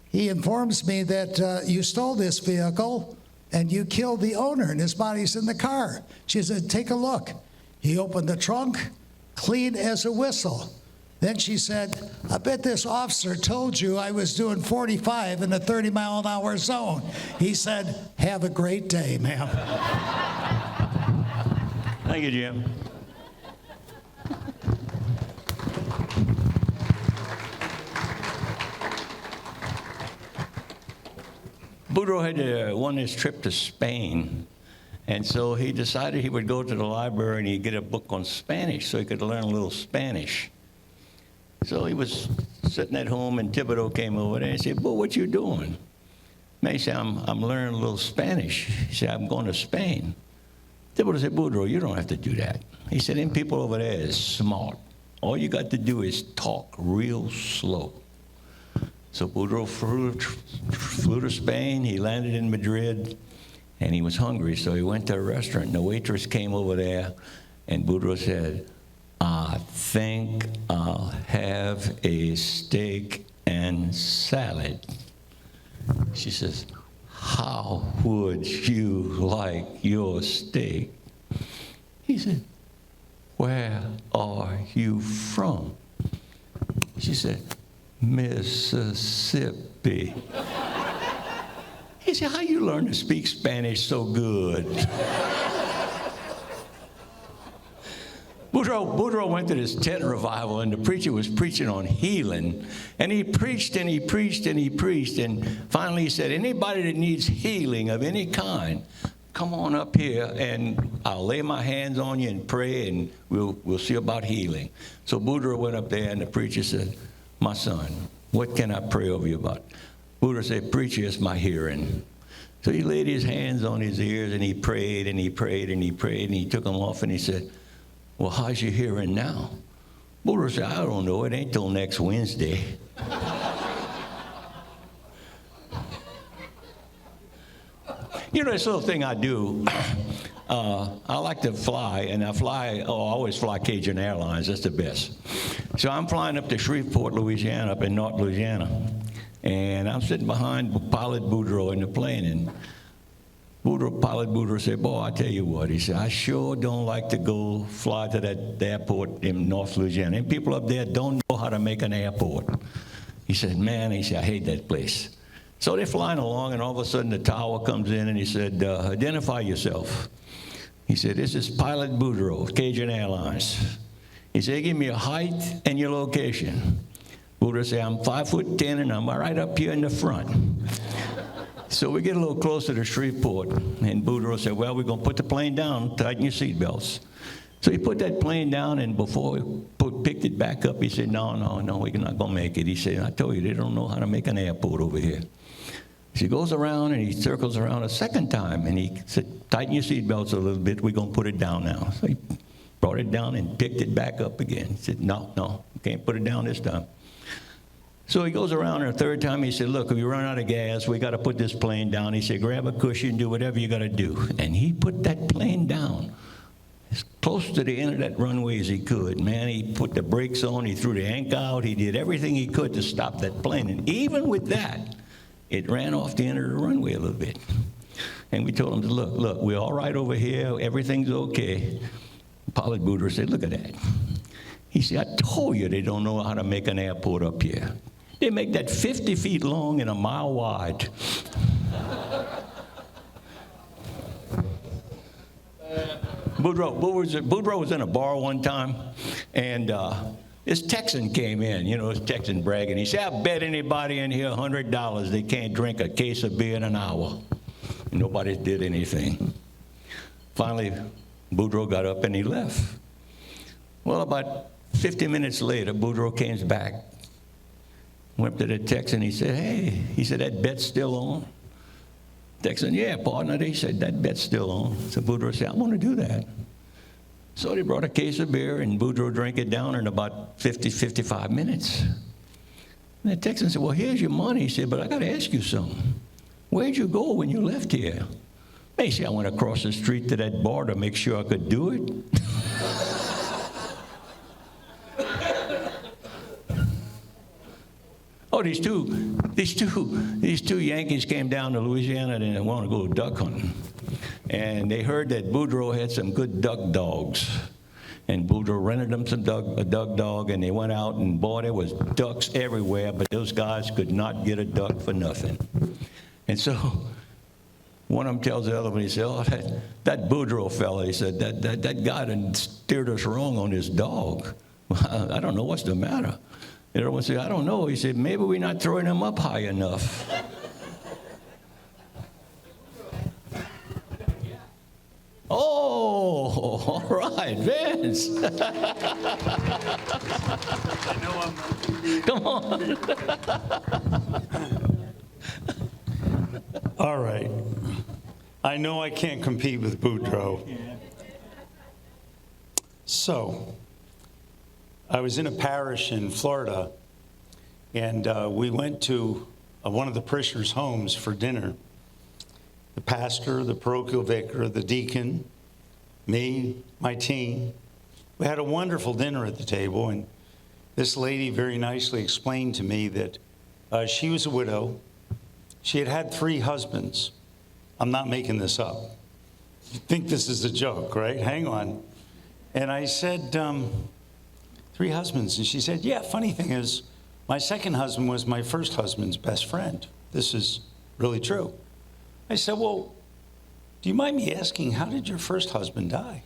Speaker 6: He informs me that you stole this vehicle and you killed the owner and his body's in the car. She said, take a look. He opened the trunk, clean as a whistle. Then she said, I bet this officer told you I was doing 45 in a 30-mile-an-hour zone. He said, have a great day, ma'am.
Speaker 1: Thank you, Jim. Boudreaux had won his trip to Spain, and so he decided he would go to the library and he'd get a book on Spanish so he could learn a little Spanish. So he was sitting at home, and Thibodeau came over there and said, "Boy, what you doing?" Man, he said, I'm learning a little Spanish. He said, I'm going to Spain. Thibodeau said, Boudreaux, you don't have to do that. He said, them people over there is smart. All you got to do is talk real slow. So Boudreaux flew to Spain. He landed in Madrid, and he was hungry, so he went to a restaurant. And the waitress came over there, and Boudreaux said, I think I'll have a steak and salad. She says, how would you like your steak? He said, where are you from? She said, Mississippi. He said, how you learn to speak Spanish so good? Boudreaux went to this tent revival, and the preacher was preaching on healing. And he preached and he preached and he preached. And finally he said, anybody that needs healing of any kind, come on up here and I'll lay my hands on you and pray, and we'll see about healing. So Boudreaux went up there, and the preacher said, my son, what can I pray over you about? Boudreaux said, preacher, it's my hearing. So he laid his hands on his ears, and he prayed and he prayed and he prayed, and he took them off, and he said, well, how's your hearing now? Boudreaux said, I don't know. It ain't till next Wednesday. You know, this little thing I do, I like to fly, and I always fly Cajun Airlines. That's the best. So I'm flying up to Shreveport, Louisiana, up in North Louisiana, and I'm sitting behind pilot Boudreaux in the plane, and pilot Boudreaux said, boy, I tell you what, he said, I sure don't like to go fly to that airport in North Louisiana. And people up there don't know how to make an airport. He said, man, I hate that place. So they're flying along, and all of a sudden the tower comes in, and he said, identify yourself. He said, this is pilot Boudreaux, Cajun Airlines. He said, give me your height and your location. Boudreaux said, I'm 5'10", and I'm right up here in the front. So we get a little closer to Shreveport, and Boudreaux said, well, we're going to put the plane down, tighten your seatbelts. So he put that plane down, and before we picked it back up, he said, no, we're not going to make it. He said, I told you, they don't know how to make an airport over here. So he goes around, and he circles around a second time, and he said, tighten your seatbelts a little bit, we're going to put it down now. So he brought it down and picked it back up again. He said, no, we can't put it down this time. So he goes around, and a third time he said, look, if we run out of gas, we got to put this plane down. He said, grab a cushion, do whatever you got to do. And he put that plane down as close to the end of that runway as he could. Man, he put the brakes on, he threw the anchor out, he did everything he could to stop that plane. And even with that, it ran off the end of the runway a little bit. And we told him, look, we're all right over here. Everything's okay. Pilot Boudreaux said, look at that. He said, I told you they don't know how to make an airport up here. They make that 50 feet long and a mile wide. Boudreaux was in a bar one time, and this Texan came in, this Texan bragging. He said, I bet anybody in here $100 they can't drink a case of beer in an hour. And nobody did anything. Finally, Boudreaux got up and he left. Well, about 50 minutes later, Boudreaux came back, went to the Texan. He said, hey, that bet's still on? Texan, yeah, partner. He said, that bet's still on. So Boudreaux said, I want to do that. So they brought a case of beer, and Boudreaux drank it down in about 55 minutes. And the Texan said, well, here's your money. He said, but I got to ask you something. Where'd you go when you left here? He said, I went across the street to that bar to make sure I could do it. Oh, these two Yankees came down to Louisiana and they wanted to go duck hunting. And they heard that Boudreaux had some good duck dogs. And Boudreaux rented them a duck dog, and they went out, and boy, there was ducks everywhere, but those guys could not get a duck for nothing. And so one of them tells the other one, he said, oh, that Boudreaux fella, he said, that guy done steered us wrong on his dog. I don't know what's the matter. The other one said, I don't know. He said, maybe we're not throwing him up high enough. Oh, all right, Vince. Come on.
Speaker 7: All right. I know I can't compete with Boudreaux. So, I was in a parish in Florida, and we went to one of the parishioners' homes for dinner. The pastor, the parochial vicar, the deacon, me, my team. We had a wonderful dinner at the table, and this lady very nicely explained to me that she was a widow. She had had 3 husbands. I'm not making this up. You think this is a joke, right? Hang on. And I said, 3 husbands. And she said, yeah, funny thing is, my second husband was my first husband's best friend. This is really true. I said, well, do you mind me asking, how did your first husband die?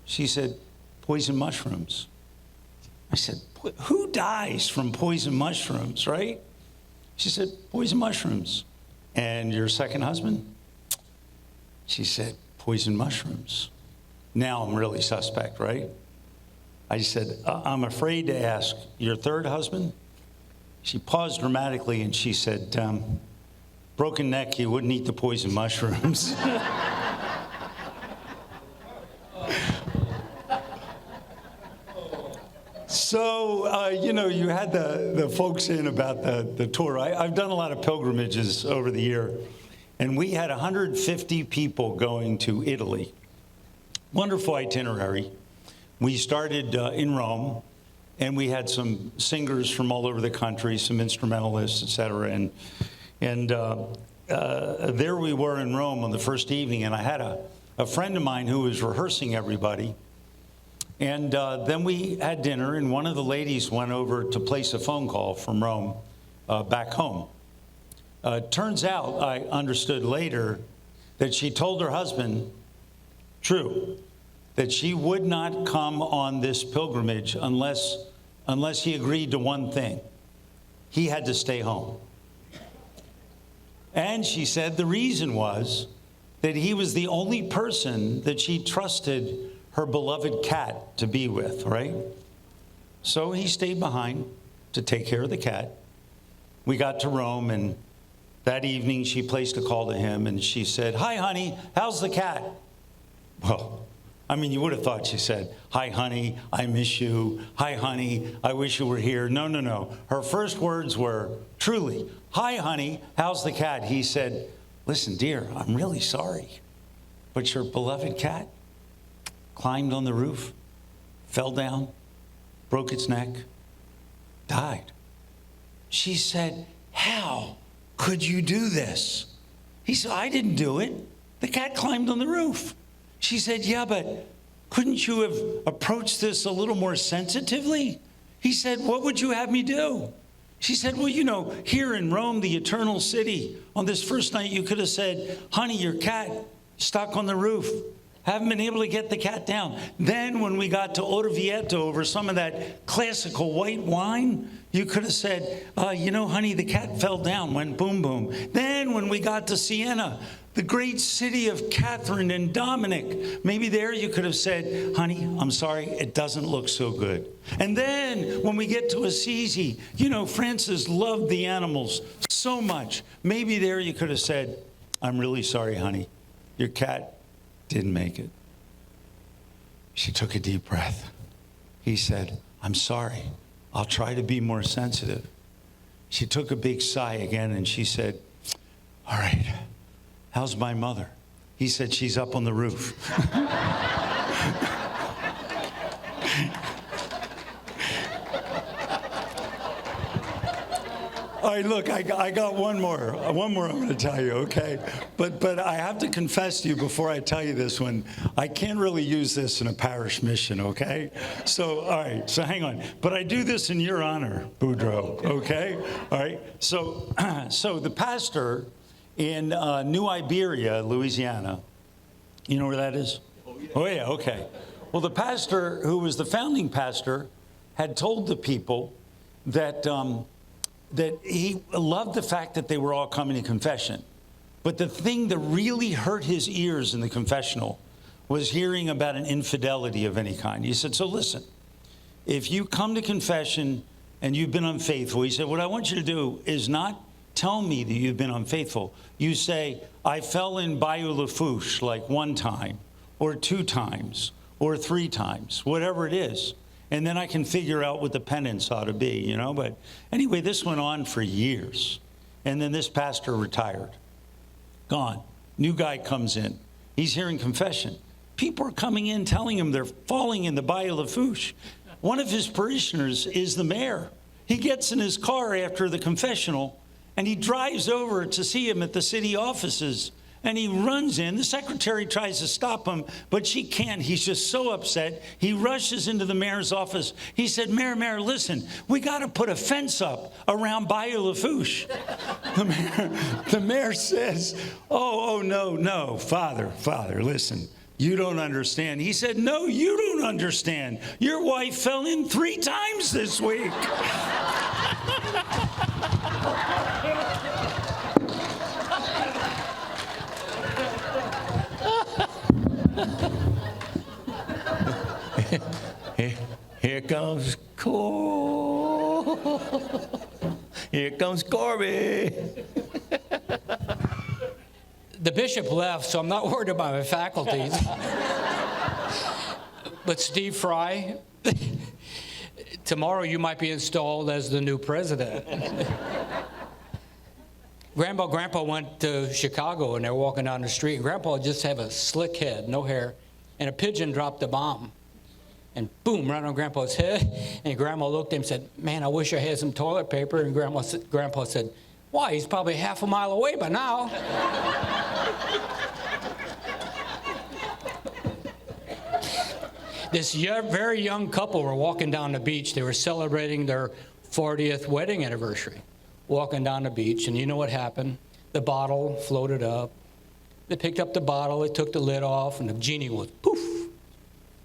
Speaker 7: She said, poison mushrooms. I said, who dies from poison mushrooms, right? She said, poison mushrooms. And your second husband? She said, poison mushrooms. Now I'm really suspect, right? I said, I'm afraid to ask, your third husband? She paused dramatically and she said, broken neck, he wouldn't eat the poison mushrooms. So, you had the folks in about the tour. I've done a lot of pilgrimages over the year, and we had 150 people going to Italy. Wonderful itinerary. We started in Rome, and we had some singers from all over the country, some instrumentalists, et cetera. And there we were in Rome on the first evening, and I had a friend of mine who was rehearsing everybody. And then we had dinner, and one of the ladies went over to place a phone call from Rome back home. Turns out, I understood later, that she told her husband, true, that she would not come on this pilgrimage unless he agreed to one thing. He had to stay home. And she said the reason was that he was the only person that she trusted her beloved cat to be with, right? So he stayed behind to take care of the cat. We got to Rome, and that evening she placed a call to him, and she said, hi, honey, how's the cat? Well, I mean, you would have thought she said, hi, honey, I miss you. Hi, honey, I wish you were here. No, no, no. Her first words were, truly, hi, honey, how's the cat? He said, listen, dear, I'm really sorry, but your beloved cat climbed on the roof, fell down, broke its neck, died. She said, how could you do this? He said, I didn't do it. The cat climbed on the roof. She said, yeah, but couldn't you have approached this a little more sensitively? He said, what would you have me do? She said, well, you know, here in Rome, the eternal city, on this first night, you could have said, honey, your cat stuck on the roof. Haven't been able to get the cat down. Then when we got to Orvieto over some of that classical white wine, you could have said, you know, honey, the cat fell down, went boom, boom. Then when we got to Siena, the great city of Catherine and Dominic, maybe there you could have said, honey, I'm sorry, it doesn't look so good. And then when we get to Assisi, you know, Francis loved the animals so much. Maybe there you could have said, I'm really sorry, honey, your cat didn't make it. She took a deep breath. He said, I'm sorry. I'll try to be more sensitive. She took a big sigh again and she said, all right, how's my mother? He said, she's up on the roof. All right, look, I got one more. One more I'm going to tell you, okay? But I have to confess to you before I tell you this one, I can't really use this in a parish mission, okay? So, all right, so hang on. But I do this in your honor, Boudreaux, okay? All right, so the pastor in New Iberia, Louisiana, you know where that is? Oh, yeah, okay. Well, the pastor, who was the founding pastor, had told the people that he loved the fact that they were all coming to confession. But the thing that really hurt his ears in the confessional was hearing about an infidelity of any kind. He said, so listen, if you come to confession and you've been unfaithful, he said, what I want you to do is not tell me that you've been unfaithful. You say, I fell in Bayou Lafourche like one time or 2 times or 3 times, whatever it is. And then I can figure out what the penance ought to be, you know. But anyway, this went on for years. And then this pastor retired. Gone. New guy comes in. He's hearing confession. People are coming in telling him they're falling in the Bayou Lafourche. One of his parishioners is the mayor. He gets in his car after the confessional, and he drives over to see him at the city offices. And he runs in. The secretary tries to stop him, but she can't. He's just so upset. He rushes into the mayor's office. He said, Mayor, listen, we got to put a fence up around Bayou Lafourche. The mayor says, oh, no, Father, listen, you don't understand. He said, no, you don't understand. Your wife fell in 3 times this week.
Speaker 1: Here comes Here comes Corby.
Speaker 3: The bishop left, so I'm not worried about my faculties. But Steve Fry, tomorrow you might be installed as the new president. Grandpa went to Chicago, and they're walking down the street, and Grandpa just had a slick head, no hair, and a pigeon dropped a bomb. And boom, right on Grandpa's head. And Grandma looked at him and said, man, I wish I had some toilet paper. And Grandpa said, why? He's probably half a mile away by now. This very young couple were walking down the beach. They were celebrating their 40th wedding anniversary. Walking down the beach, and you know what happened? The bottle floated up. They picked up the bottle, they took the lid off, and the genie was poof.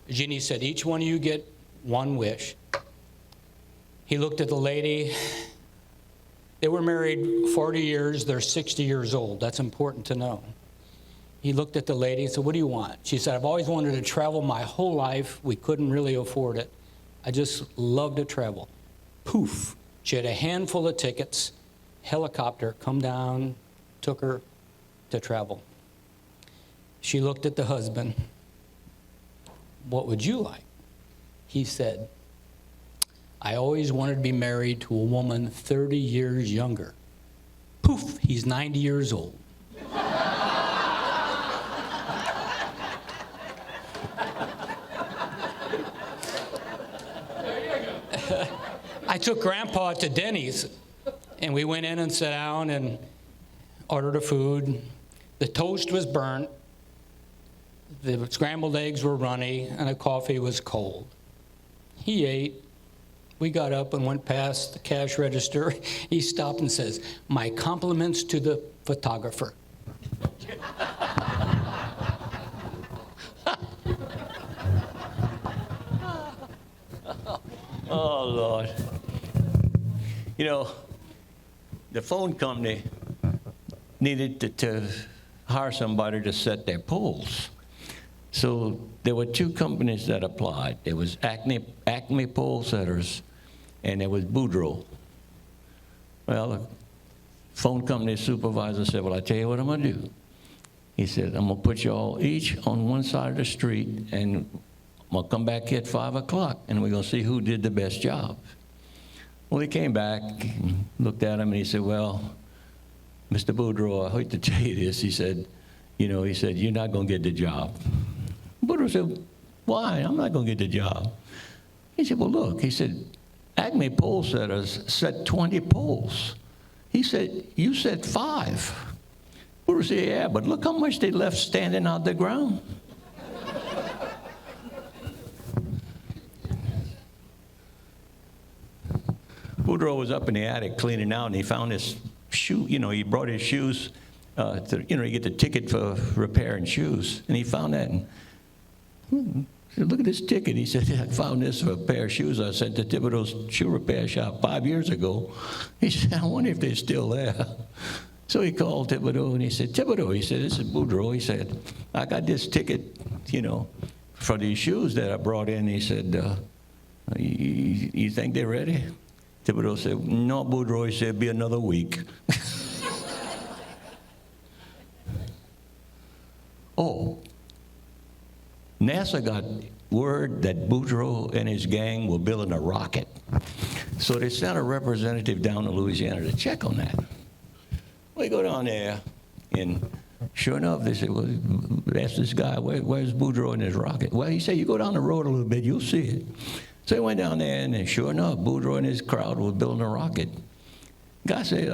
Speaker 3: The genie said, each one of you get 1 wish. He looked at the lady. They were married 40 years. They're 60 years old. That's important to know. He looked at the lady and said, what do you want? She said, I've always wanted to travel my whole life. We couldn't really afford it. I just love to travel. Poof. She had a handful of tickets. Helicopter come down, took her to travel. She looked at the husband. What would you like? He said, I always wanted to be married to a woman 30 years younger. Poof, he's 90 years old. I took Grandpa to Denny's, and we went in and sat down and ordered a food. The toast was burnt, the scrambled eggs were runny, and the coffee was cold. He ate. We got up and went past the cash register. He stopped and says, "My compliments to the photographer."
Speaker 1: Oh, Lord. You know, the phone company needed to hire somebody to set their poles. So there were two companies that applied. There was Acme Pole Setters, and there was Boudreaux. Well, the phone company supervisor said, "Well, I tell you what I'm going to do." He said, "I'm going to put you all each on one side of the street, and I'm going to come back here at 5 o'clock, and we're going to see who did the best job." Well, he came back, looked at him, and he said, "Well, Mr. Boudreaux, I hate to tell you this." He said, "You're not going to get the job." Boudreaux said, "Why? I'm not going to get the job." He said, "Well, look," he said, "Acme Pole Setters set 20 poles." He said, "You set 5. Boudreaux said, "Yeah, but look how much they left standing out the ground." Boudreaux was up in the attic cleaning out, and he found this shoe. He brought his shoes you get the ticket for repairing shoes. And he found that, and he said, "Look at this ticket." He said, "I found this for a pair of shoes I sent to Thibodeau's shoe repair shop 5 years ago." He said, "I wonder if they're still there." So he called Thibodeau, and he said, "Thibodeau," he said, "this is Boudreaux." He said, "I got this ticket, for these shoes that I brought in." He said, you think they're ready?" Thibodeau said, "No, Boudreaux," he said, "it'll be another week." Oh, NASA got word that Boudreaux and his gang were building a rocket. So they sent a representative down to Louisiana to check on that. We go down there, and sure enough, they said, "Well, ask this guy, where's Boudreaux and his rocket?" Well, he said, "You go down the road a little bit, you'll see it." So he went down there, and sure enough, Boudreaux and his crowd were building a rocket. Guy said,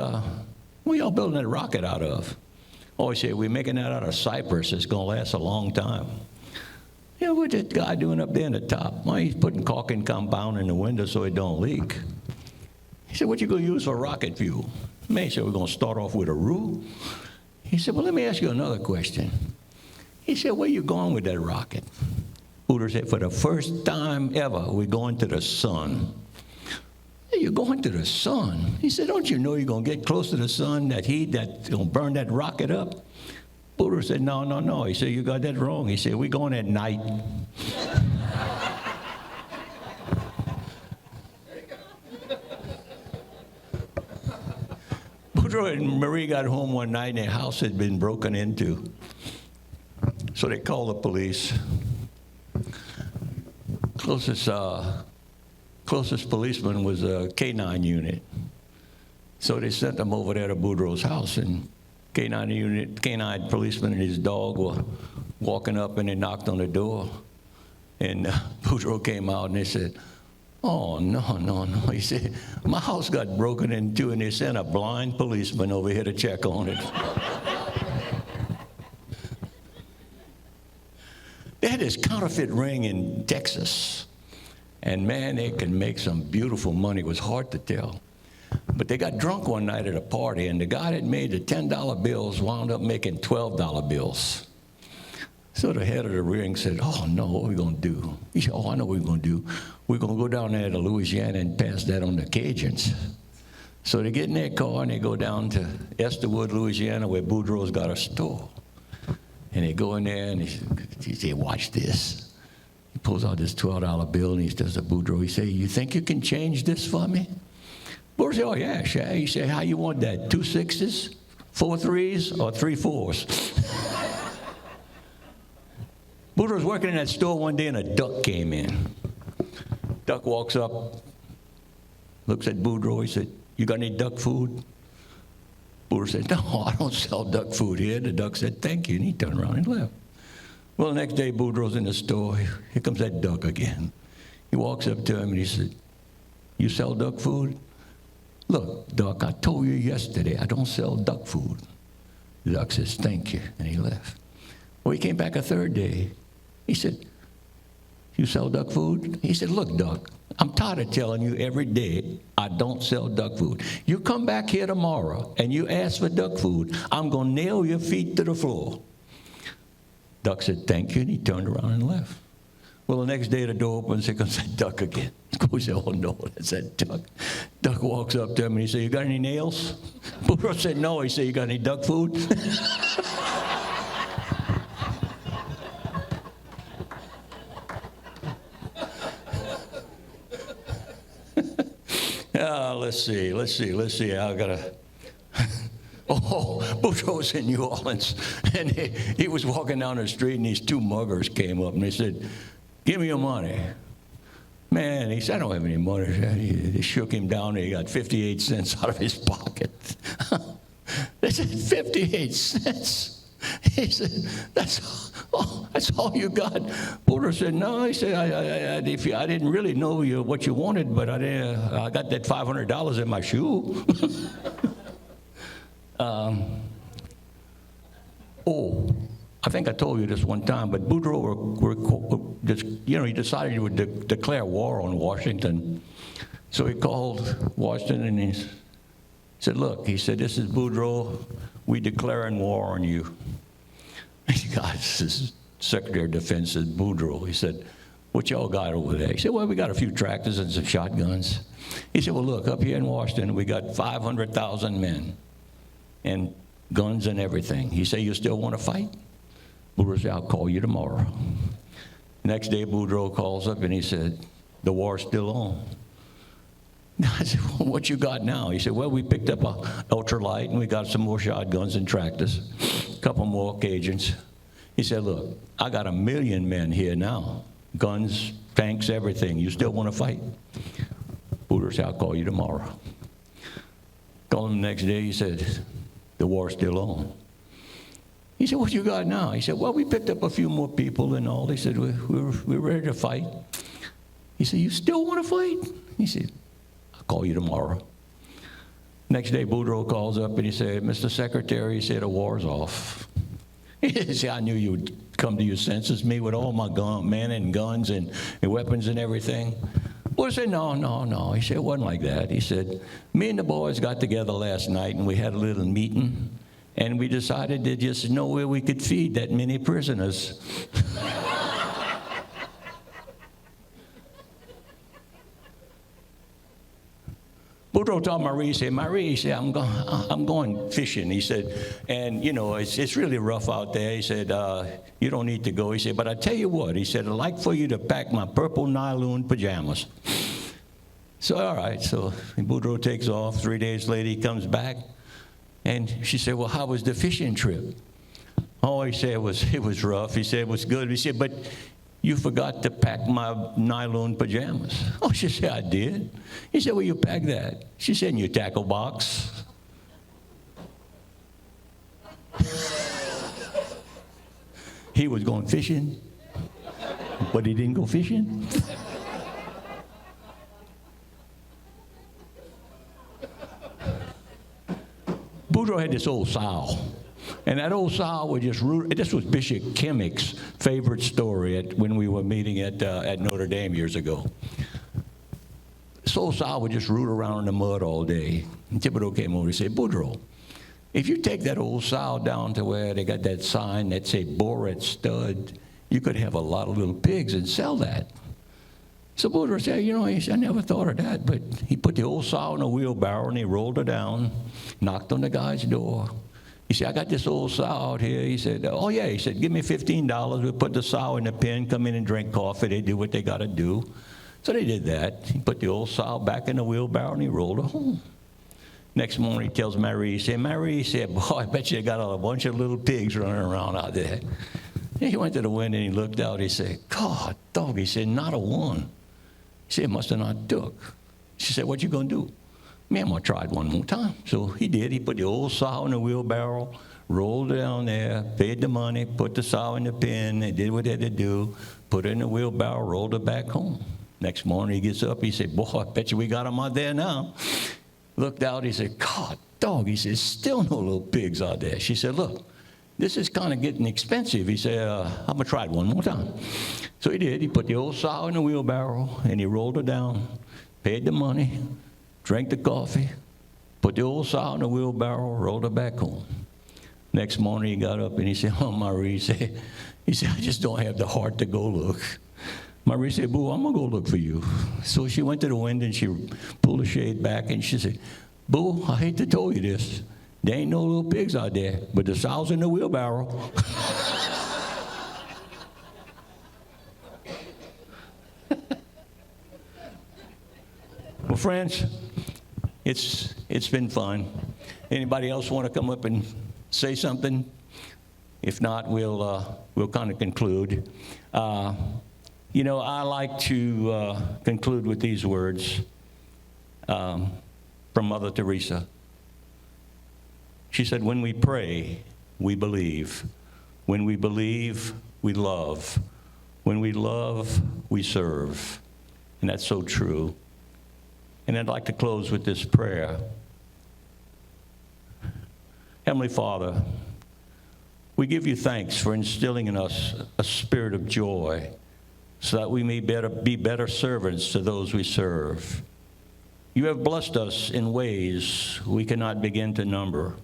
Speaker 1: "What y'all building that rocket out of?" Oh, he said, "We're making that out of cypress. It's going to last a long time." What's that guy doing up there in the top? Well, he's putting caulking compound in the window so it don't leak. He said, "What you going to use for rocket fuel?" Man, he said, "We're going to start off with a roux." He said, "Well, let me ask you another question." He said, "Where you going with that rocket?" Boudreaux said, "For the first time ever, we're going to the sun." "Hey, you're going to the sun?" He said, "Don't you know you're going to get close to the sun, that heat that's going to burn that rocket up?" Boudreaux said, No. He said, "You got that wrong." He said, "We're going at night." Boudreaux and Marie got home one night, and their house had been broken into. So they called the police. Closest policeman was a K-9 unit. So they sent them over there to Boudreaux's house, and K-9 policeman and his dog were walking up, and they knocked on the door. And Boudreaux came out, and they said, "Oh, no." He said, "My house got broken into, and they sent a blind policeman over here to check on it." They had this counterfeit ring in Texas. And man, they can make some beautiful money. It was hard to tell. But they got drunk one night at a party, and the guy that made the $10 bills wound up making $12 bills. So the head of the ring said, "Oh, no, what are we going to do?" He said, "Oh, I know what we're going to do. We're going to go down there to Louisiana and pass that on the Cajuns." So they get in their car, and they go down to Esterwood, Louisiana, where Boudreaux's got a store. And they go in there, and he said, "Watch this." He pulls out this $12 bill, and he says to Boudreaux, he said, "You think you can change this for me?" Boudreaux said, "Oh, yeah, sure." He said, "How you want that, 2 6s, 4 3s, or 3 4s? Boudreaux was working in that store one day, and a duck came in. Duck walks up, looks at Boudreaux. He said, "You got any duck food?" Boudreaux said, "No, I don't sell duck food here." The duck said, "Thank you," and he turned around and left. Well, the next day, Boudreaux's in the store. Here comes that duck again. He walks up to him, and he said, "You sell duck food?" "Look, Duck, I told you yesterday I don't sell duck food." The duck says, thank you, and he left. Well, he came back a third day. He said, you sell duck food? He said, look, duck, I'm tired of telling you every day I don't sell duck food. You come back here tomorrow and you ask for duck food, I'm going to nail your feet to the floor. Duck said, thank you, and he turned around and left. Well, the next day the door opens, here comes that duck again. He said, oh no, that's that duck. Duck walks up to him and he said, you got any nails? Boudreaux said, no. He said, you got any duck food? Let's see. I gotta. Oh, Boudreaux was in New Orleans, and he was walking down the street, and these two muggers came up, and they said, give me your money. Man, he said, I don't have any money. They shook him down, and he got 58 cents out of his pocket. They said, 58 cents? He said, that's all you got? Boudreaux said, no. He said, I didn't really know what you wanted, but I got that $500 in my shoe. I think I told you this one time, but Boudreaux, he decided he would declare war on Washington. So he called Washington and he said, look, he said, this is Boudreaux. We declaring war on you. Guys, this is Secretary of Defense said, Boudreaux. He said, what y'all got over there? He said, well, we got a few tractors and some shotguns. He said, well, look, up here in Washington, we got 500,000 men and guns and everything. He said, you still want to fight? Boudreaux said, I'll call you tomorrow. Next day, Boudreaux calls up and he said, the war's still on. I said, well, what you got now? He said, well, we picked up a ultralight and we got some more shotguns and tractors, a couple more Cajuns. He said, look, I got 1 million men here now, guns, tanks, everything. You still want to fight? Boudreaux said, I'll call you tomorrow. Called him the next day, he said, the war's still on. He said, what you got now? He said, well, we picked up a few more people and all. They said, we're ready to fight. He said, you still want to fight? He said, I'll call you tomorrow. Next day, Boudreaux calls up and he said, Mr. Secretary, he said, the war's off. He said, I knew you would come to your senses, me with all my men and guns and weapons and everything. Well, I said, no. He said, it wasn't like that. He said, me and the boys got together last night and we had a little meeting and we decided to just know where we could feed that many prisoners. Boudreaux told Marie, he said, I'm going fishing. He said, and it's really rough out there. He said, you don't need to go. He said, but I tell you what, he said, I'd like for you to pack my purple nylon pajamas. So, all right, so Boudreaux takes off. 3 days later, he comes back, and she said, well, how was the fishing trip? Oh, he said, it was rough. He said, it was good. He said, but you forgot to pack my nylon pajamas. Oh, she said, I did. He said, well, you pack that. She said, in your tackle box. He was going fishing, but he didn't go fishing. Boudreaux had this old sow. And that old sow would just root. This was Bishop Kimmick's favorite story when we were meeting at Notre Dame years ago. This old sow would just root around in the mud all day. And Thibodeau came over and said, Boudreaux, if you take that old sow down to where they got that sign that say Borat Stud, you could have a lot of little pigs and sell that. So Boudreaux said, he said, I never thought of that. But he put the old sow in a wheelbarrow and he rolled her down, knocked on the guy's door. He said, I got this old sow out here. He said, oh, yeah. He said, give me $15. We'll put the sow in the pen, come in and drink coffee. They do what they got to do. So they did that. He put the old sow back in the wheelbarrow and he rolled her home. Next morning, he tells Marie, he said, boy, I bet you got a bunch of little pigs running around out there. And he went to the window and he looked out. He said, God, dog. He said, not a one. He said, it must have not took. She said, what you going to do? Man, I'm going to try it one more time. So he did. He put the old sow in the wheelbarrow, rolled it down there, paid the money, put the sow in the pen. They did what they had to do, put it in the wheelbarrow, rolled it back home. Next morning he gets up. He said, boy, I bet you we got him out there now. looked out. He said, God, dog. He said, still no little pigs out there. She said, look, this is kind of getting expensive. He said, I'm going to try it one more time. So he did. He put the old sow in the wheelbarrow, and he rolled her down, paid the money, drank the coffee, put the old sow in the wheelbarrow, rolled her back home. Next morning, he got up, and he said, oh, Marie, he said, I just don't have the heart to go look. Marie said, Boo, I'm going to go look for you. So she went to the window, and she pulled the shade back, and she said, Boo, I hate to tell you this. There ain't no little pigs out there, but the sow's in the wheelbarrow. Well, friends, it's been fun. Anybody else want to come up and say something? If not, we'll kind of conclude. You know, I like to conclude with these words from Mother Teresa. She said, when we pray, we believe. When we believe, we love. When we love, we serve. And that's so true. And I'd like to close with this prayer. Heavenly Father, we give you thanks for instilling in us a spirit of joy so that we may be better servants to those we serve. You have blessed us in ways we cannot begin to number.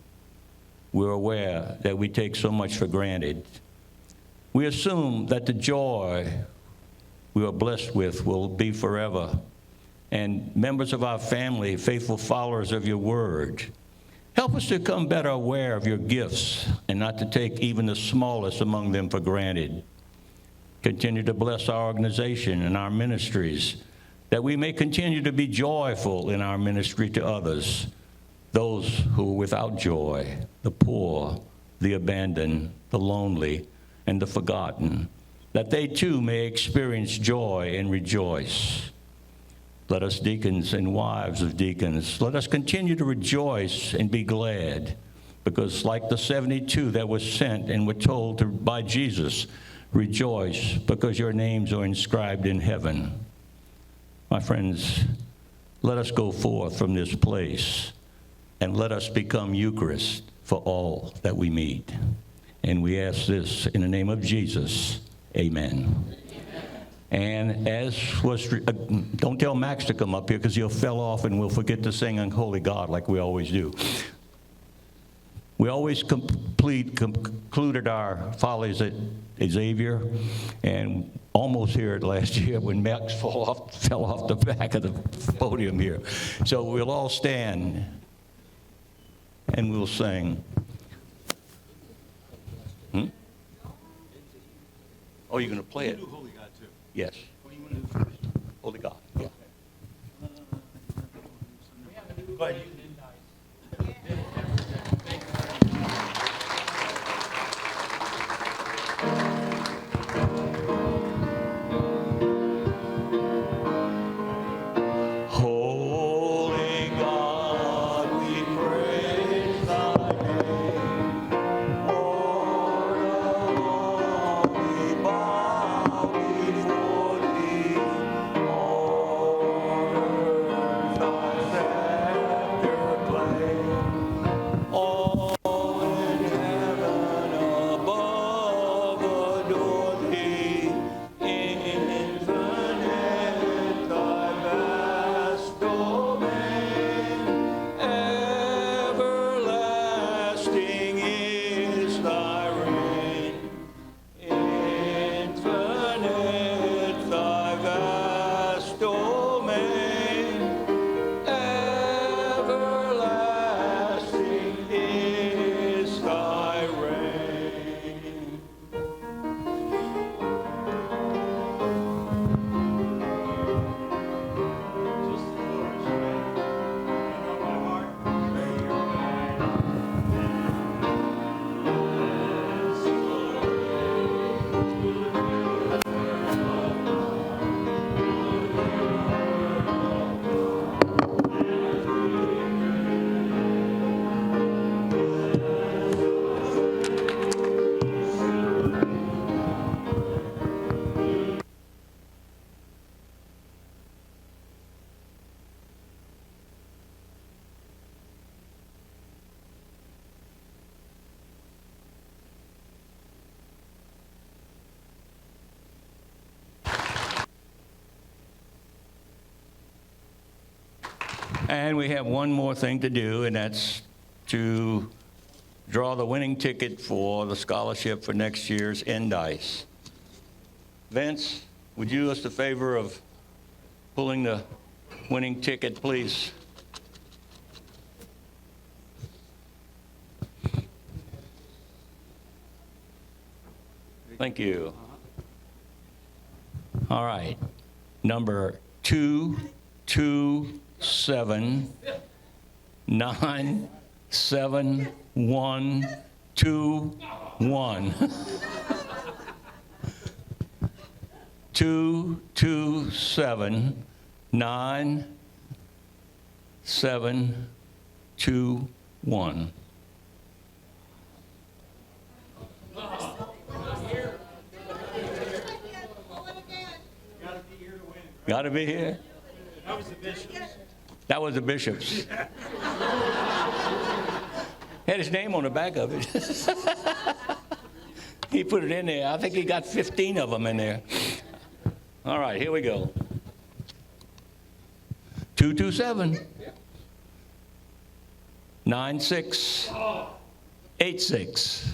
Speaker 1: We're aware that we take so much for granted. We assume that the joy we are blessed with will be forever. And members of our family, faithful followers of your word, help us to become better aware of your gifts and not to take even the smallest among them for granted. Continue to bless our organization and our ministries, that we may continue to be joyful in our ministry to others, those who are without joy, the poor, the abandoned, the lonely, and the forgotten, that they too may experience joy and rejoice. Let us deacons and wives of deacons, let us continue to rejoice and be glad, because like the 72 that were sent and were told to, by Jesus, rejoice because your names are inscribed in heaven. My friends, let us go forth from this place and let us become Eucharist for all that we meet. And we ask this in the name of Jesus, amen. And as was, don't tell Max to come up here because he'll fell off and we'll forget to sing Unholy God like we always do. We always concluded our follies at Xavier, and almost here last year when Max fell off the back of the podium here. So we'll all stand and we'll sing. Oh, you're going to play it? Yes. What do you want to do first? Holy God. Yeah. Go ahead. Holy God, we praise thy name. Lord of all, we bow before thee. All earth thy scepter And we have one more thing to do, and that's to draw the winning ticket for the scholarship for next year's Endice. Vince, would you do us the favor of pulling the winning ticket, please? Thank you. All right. Number 227-97121. 227-9721. Got to be here. That was the bishops. That was the bishops. Had his name on the back of it. He put it in there. I think he got 15 of them in there. All right, here we go. 227-9686.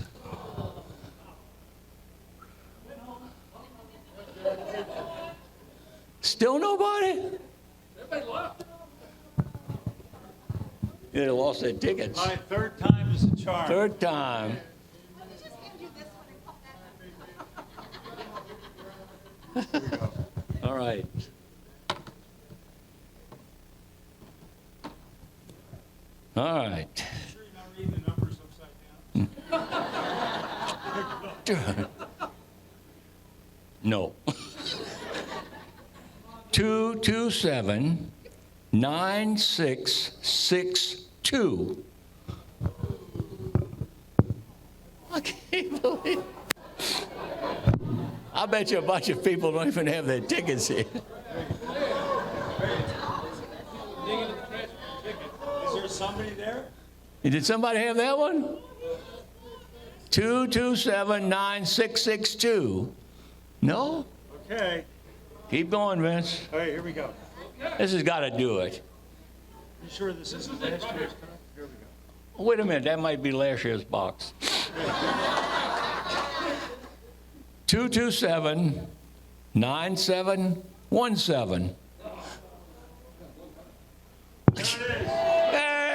Speaker 1: Still nobody? Everybody left. They lost their tickets.
Speaker 7: My third time is a charm.
Speaker 1: Third time. All right. All right.
Speaker 8: Sure you're not reading the numbers upside down?
Speaker 1: No. 227-9662. I can't believe it. I bet you a bunch of people don't even have their tickets here.
Speaker 8: Dig into the trash for your ticket.
Speaker 7: Is there somebody there?
Speaker 1: Did somebody have that one? 227-9662. No?
Speaker 7: Okay.
Speaker 1: Keep going, Vince.
Speaker 7: All right, here we go.
Speaker 1: This has got to do it.
Speaker 7: You sure this isn't last year's time? Here we go.
Speaker 1: Wait a minute, that might be last year's box. 227-9717. Hey!